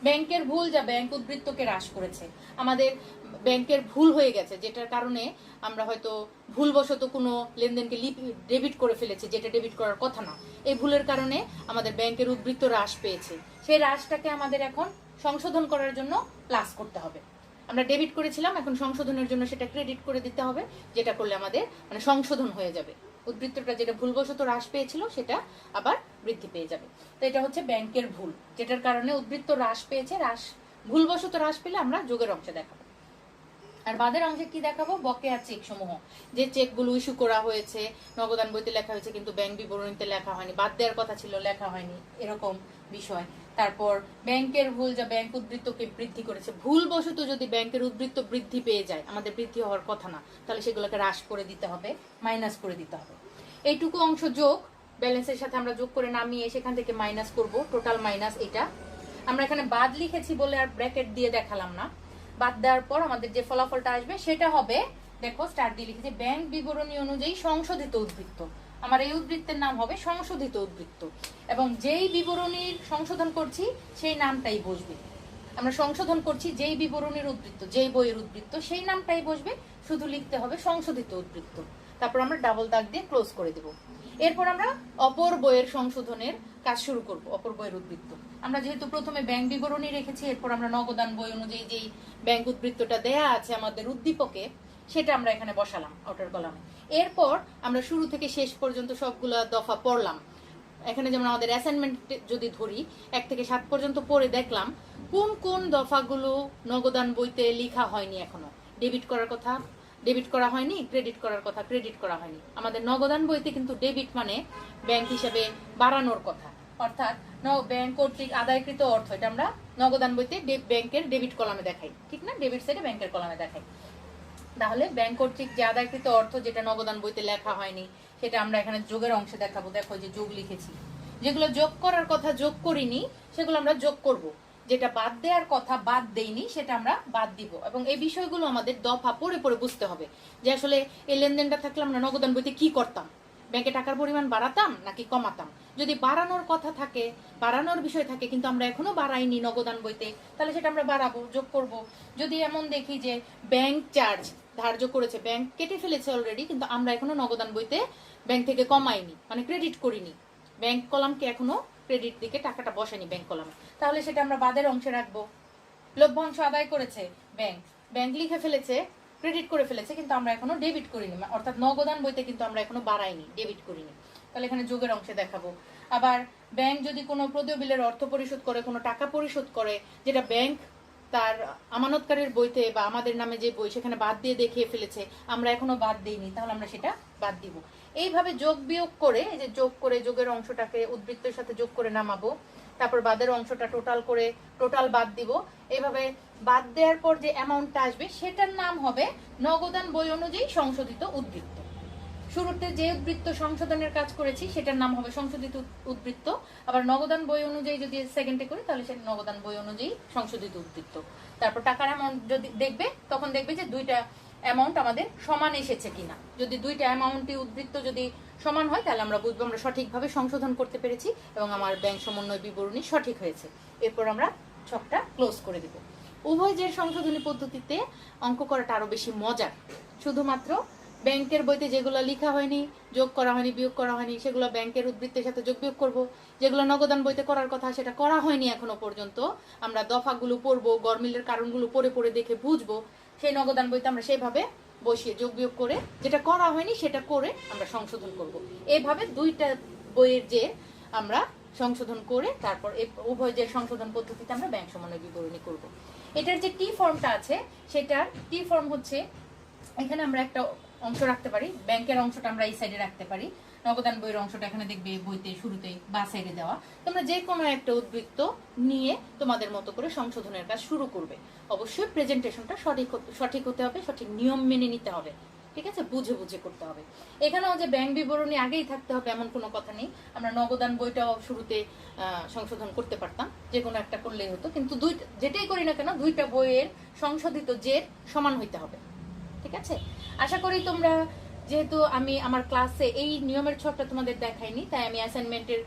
ব্যাংকের ভুল যা ব্যাংক উদ্বৃত্তকে হ্রাস করেছে, আমাদের ব্যাংকের ভুল হয়ে গেছে, যেটার কারণে আমরা হয়তো ভুলবশত কোনো লেনদেনকে ডেবিট করে ফেলেছি, যেটা ডেবিট করার কথা না। এই ভুলের কারণে আমাদের ব্যাংকের উদ্বৃত্ত হ্রাস পেয়েছে, সেই হ্রাসটাকে আমাদের এখন সংশোধন করার জন্য প্লাস করতে হবে। আমরা ডেবিট করেছিলাম, এখন সংশোধনের জন্য সেটা ক্রেডিট করে দিতে হবে, যেটা করলে আমাদের মানে সংশোধন হয়ে যাবে, উদ্বৃত্তটা যেটা ভুলবশত হ্রাস পেয়েছিল সেটা আবার বৃদ্ধি পেয়ে যাবে। তো এটা হচ্ছে ব্যাংকের ভুল, যেটার কারণে উদ্বৃত্ত হ্রাস পেয়েছে, ভুলবশত হ্রাস পেলে আমরা যোগের অংশে দেখাবো। আর বাদের অংশে কি দেখাবো, বকেয়া চেক সমূহ, যে চেকগুলো ইস্যু করা হয়েছে, নগদান বইতে লেখা হয়েছে কিন্তু ব্যাংক বিবরণীতে লেখা হয়নি, বাদ দেওয়ার কথা ছিল লেখা হয়নি, এরকম বিষয়। তারপর ব্যাংকের ভুল যা ব্যাংক উদ্বৃত্তকে বৃদ্ধি করেছে, ভুলবশত যদি ব্যাংকের উদ্বৃত্ত বৃদ্ধি পেয়ে যায়, আমাদের বৃদ্ধি হওয়ার কথা না, তাহলে সেগুলোকে হ্রাস করে দিতে হবে, মাইনাস করে দিতে হবে। এইটুকু অংশ যোগ, ব্যালেন্সের সাথে আমরা যোগ করে নামিয়ে সেখান থেকে মাইনাস করব, টোটাল মাইনাস। এটা আমরা এখানে বাদ লিখেছি বলে আর ব্র্যাকেট দিয়ে দেখালাম না। বাদ দেওয়ার পর আমাদের যে ফলাফলটা আসবে সেটা হবে, দেখো স্টার দিয়ে লিখেছি, ব্যাংক বিবরণী অনুযায়ী সংশোধিত উদ্বৃত্ত। আমার এই উদ্বৃত্তের নাম হবে সংশোধিত উদ্বৃত্ত, এবং যেই বিবরণীর সংশোধন করছি সেই নামটাই বসবে। আমরা সংশোধন করছি যেই বিবরণীর উদ্বৃত্ত, যেই বইয়ের উদ্বৃত্ত, সেই নামটাই বসবে, শুধু লিখতে হবে সংশোধিত উদ্বৃত্ত। তারপর আমরা ডাবল দাগ দিয়ে ক্লোজ করে দেব। এরপর আমরা অপর বইয়ের সংশোধনের কাজ শুরু করব, অপর বইয়ের উদ্বৃত্ত। আমরা যেহেতু প্রথমে ব্যাংক বিবরণী রেখেছি, এরপর আমরা নগদান বই অনুযায়ী যেই ব্যাংক উদ্বৃত্তটা দেয়া আছে আমাদের উদ্দীপকে, সেটা আমরা এখানে বসালাম আউটার কলামে। এরপর আমরা শুরু থেকে শেষ পর্যন্ত সবগুলা দফা পড়লাম। এখানে যেমন আমাদের অ্যাসাইনমেন্ট যদি ধরি, 1 থেকে 7 পর্যন্ত পড়ে দেখলাম কোন কোন দফাগুলো নগদান বইতে লেখা হয়নি, এখনো ডেবিট করার কথা ডেবিট করা হয়নি, ক্রেডিট করার কথা ক্রেডিট করা হয়নি। আমাদের নগদান বইতে কিন্তু ডেবিট মানে ব্যাংক হিসাবে বাড়ানোর কথা, অর্থাৎ ব্যাংক কর্তৃক আদায়কৃত অর্থ, এটা আমরা নগদান বইতে ব্যাংকের ডেবিট কলামে দেখাই, ঠিক না, ডেবিট সাইডে ব্যাংকের কলামে দেখাই। তাহলে ব্যাংক কর্তৃক যে আদায়কৃত অর্থ যেটা নগদান বইতে লেখা হয়নি, সেটা আমরা এখানে যোগের অংশে দেখাবো। দেখো যে যোগ লিখেছি, যেগুলো যোগ করার কথা যোগ করিনি সেগুলো আমরা যোগ করব, যেটা বাদ দেওয়ার কথা বাদ দেইনি সেটা আমরা বাদ দিব। এবং এই বিষয়গুলো আমাদের দফা পড়ে পড়ে বুঝতে হবে, যে আসলে এই লেনদেনটা থাকলে আমরা নগদান বইতে কি করতাম, ব্যাংকে টাকার পরিমাণ বাড়াতাম নাকি কমাতাম। যদি বাড়ানোর কথা থাকে, বাড়ানোর বিষয় থাকে, কিন্তু আমরা এখনো বাড়াইনি নগদান বইতে, তাহলে সেটা আমরা বাড়াবো, যোগ করব। যদি এমন দেখি যে ব্যাংক চার্জ ধার্য করেছে, ব্যাংক কেটে ফেলেছে অলরেডি, কিন্তু আমরা এখনো নগদান বইতে ব্যাংক থেকে কমাইনি, মানে ক্রেডিট করিনি, ব্যাংক কলামকে এখনো ক্রেডিট দিকে টাকাটা বসেনি ব্যাংক কলামে, তাহলে সেটা আমরা বাদের অংশে রাখবো। লভ্যাংশ আদায় করেছে ব্যাংক, ব্যাংক লিখে ফেলেছে, ক্রেডিট করে ফেলেছে, কিন্তু আমরা এখনো ডেবিট করিনি, অর্থাৎ নগদান বইতে কিন্তু আমরা এখনো বাড়াইনি, ডেবিট করিনি, তাহলে এখানে যোগের অংশে দেখাবো। আবার ব্যাংক যদি কোনো প্রদেয় বিলের অর্থ পরিশোধ করে, কোনো টাকা পরিশোধ করে, যেটা ব্যাংক তার আমানতকারীর বইতে বা আমাদের নামে যে বই সেখানে বাদ দিয়ে দেখিয়ে ফেলেছে, আমরা এখনো বাদ দিইনি, তাহলে আমরা সেটা বাদ দিব। এইভাবে যোগ বিয়োগ করে, এই যে যোগ করে যোগের অংশটাকে উদ্বৃত্তের সাথে যোগ করে নামাবো, তারপর বাদের অংশটা টোটাল করে টোটাল বাদ দিব। এইভাবে বাদ দেওয়ার পর যে অ্যামাউন্টটা আসবে সেটার নাম হবে নগদান বই অনুযায়ী সংশোধিত উদ্বৃত্ত। শুরুতে যে উদ্বৃত্ত সংশোধনের কাজ করেছি সেটার নাম হবে সংশোধিত উদ্বৃত্ত, আবার নগদান বই অনুযায়ী যদি সেকেন্ডে করি তাহলে সেটা নগদান বই অনুযায়ী সংশোধিত উদ্বৃত্ত। তারপর টাকার অ্যামাউন্ট যদি দেখবে, তখন দেখবে যে দুইটা অ্যামাউন্ট আমাদের সমান এসেছে কিনা। যদি দুইটা অ্যামাউন্টই উদ্বৃত্ত যদি সমান হয়, তাহলে আমরা বুঝবো আমরা সঠিকভাবে সংশোধন করতে পেরেছি এবং আমার ব্যাংক সমন্বয় বিবরণী সঠিক হয়েছে। এরপর আমরা ছকটা ক্লোজ করে দেব। উভয় যে সংশোধনী পদ্ধতিতে অঙ্ক করাটা আরো বেশি মজার। শুধুমাত্র ব্যাংকের বইতে যেগুলো লেখা হয়নি, যোগ করা হয়নি, বিয়োগ করা হয়নি, সেগুলো ব্যাংকের উদ্বৃত্তের সাথে যোগ বিয়োগ করবো। যেগুলো নগদান বইতে করার কথা সেটা করা হয়নি এখনো পর্যন্ত, আমরা দফাগুলো পড়বো, গরমিলের কারণগুলো পড়ে পড়ে দেখে বুঝবো। সেই নগদান বইতে আমরা সেভাবে বসিয়ে যোগ বিয়োগ করে, যেটা করা হয়নি সেটা করে আমরা সংশোধন করব। এইভাবে দুইটা বইয়ের যে আমরা সংশোধন করে তারপর উভয় যে সংশোধন পদ্ধতিতে আমরা ব্যাংক সমন্বয় বিবরণী করব। এটার যে টি ফর্মটা আছে, সেটার টি ফর্ম হচ্ছে, এখানে আমরা একটা অংশ রাখতে পারি, ব্যাংকের অংশটা আমরা এই সাইডে রাখতে পারি, নগদান বইয়ের অংশটা এখানে দেখবে বইতে শুরুতেই বা সাইডে দেওয়া। তোমরা যে কোনো একটা উদ্বৃত্ত নিয়ে তোমাদের মতো করে সংশোধনের কাজ শুরু করবে। অবশ্যই প্রেজেন্টেশনটা সঠিক হতে হবে, সঠিক নিয়ম মেনে নিতে হবে, ঠিক আছে, বুঝে বুঝে করতে হবে। এখানেও যে ব্যাংক বিবরণী আগেই থাকতে হবে এমন কোনো কথা নেই। আমরা নগদান বইটাও শুরুতে সংশোধন করতে পারতাম, যে কোনো একটা করলেই হতো, কিন্তু যেটাই করি না কেন দুইটা বইয়ের সংশোধিত জের সমান হইতে হবে। ঠিক আছে, আশা করি তোমরা, যেহেতু আমি আমার ক্লাসে এই নিয়মের ছকটা তোমাদের দেখাইনি, তাই আমি অ্যাসাইনমেন্টের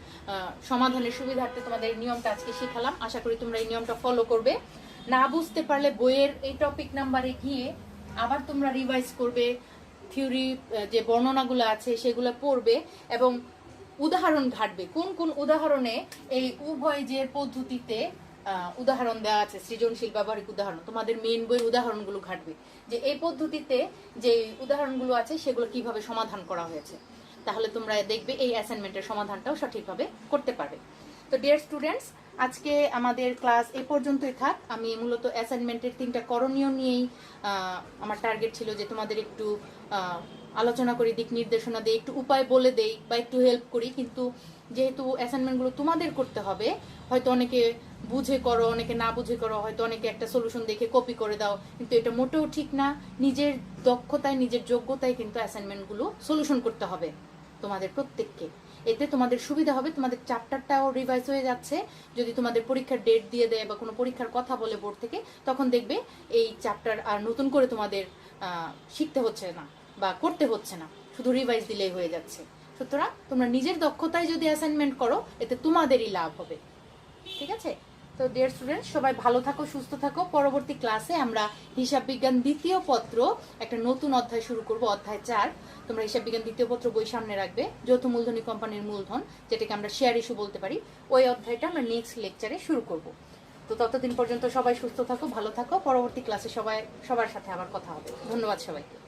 সমাধানের সুবিধার্থে তোমাদের নিয়মটা আজকে শেখালাম। আশা করি তোমরা এই নিয়মটা ফলো করবে। না বুঝতে পারলে বইয়ের এই টপিক নাম্বারে গিয়ে আবার তোমরা রিভাইজ করবে, থিওরি যে বর্ণনাগুলো আছে সেগুলো পড়বে এবং উদাহরণ ঘাটবে। কোন কোন উদাহরণে এই উভয় যে পদ্ধতিতে উদাহরণ দেওয়া আছে, সৃজনশীল ব্যবহারিক উদাহরণ, তোমাদের মেইন বই উদাহরণগুলো ঘাটবে যে এই পদ্ধতিতে যে উদাহরণগুলো আছে সেগুলো কিভাবে সমাধান করা হয়েছে। তাহলে তোমরা দেখবে এই অ্যাসাইনমেন্টের সমাধানটাও সঠিকভাবে করতে পারবে। তো ডিয়ার স্টুডেন্টস, আজকে আমাদের ক্লাস এ পর্যন্তই থাক। আমি মূলত অ্যাসাইনমেন্টের 3টা করণীয় নিয়েই আমার টার্গেট ছিল যে তোমাদের একটু আলোচনা করি, দিক নির্দেশনা দেই, একটু উপায় বলে দেই বা একটু হেল্প করি। কিন্তু যেহেতু অ্যাসাইনমেন্টগুলো তোমাদের করতে হবে, হয়তো অনেকে বুঝে করো, অনেকে না বুঝে করো, হয়তো অনেকে একটা সলিউশন দেখে কপি করে দাও, কিন্তু এটা মোটেও ঠিক না। নিজের দক্ষতায়, নিজের যোগ্যতায় কিন্তু অ্যাসাইনমেন্টগুলো সলিউশন করতে হবে তোমাদের প্রত্যেককে। এতে তোমাদের সুবিধা হবে, তোমাদের চ্যাপ্টারটাও রিভাইজ হয়ে যাচ্ছে। যদি তোমাদের পরীক্ষার ডেট দিয়ে দেয় বা কোনো পরীক্ষার কথা বলে বোর্ড থেকে, তখন দেখবে এই চ্যাপ্টার আর নতুন করে তোমাদের শিখতে হচ্ছে না বা করতে হচ্ছে না, শুধু রিভাইজ দিলেই হয়ে যাচ্ছে। সুতরাং তোমরা নিজের দক্ষতায় যদি অ্যাসাইনমেন্ট করো, এতে তোমাদেরই লাভ হবে। ঠিক আছে, তো ডিয়ার স্টুডেন্টস, সবাই ভালো থাকো, সুস্থ থাকো। পরবর্তী ক্লাসে আমরা হিসাব বিজ্ঞান দ্বিতীয় পত্র একটা নতুন অধ্যায় শুরু করব, অধ্যায় 4। তোমরা হিসাব বিজ্ঞান দ্বিতীয় পত্র বই সামনে রাখবে, যৌথ মূলধনী কোম্পানির মূলধন, যেটাকে আমরা শেয়ার ইস্যু বলতে পারি। ওই অধ্যায়টা আমরা নেক্সট লেকচারে শুরু করব। তো ততদিন পর্যন্ত সবাই সুস্থ থাকো, ভালো থাকো। পরবর্তী ক্লাসে সবার সাথে আবার কথা হবে। ধন্যবাদ সবাইকে।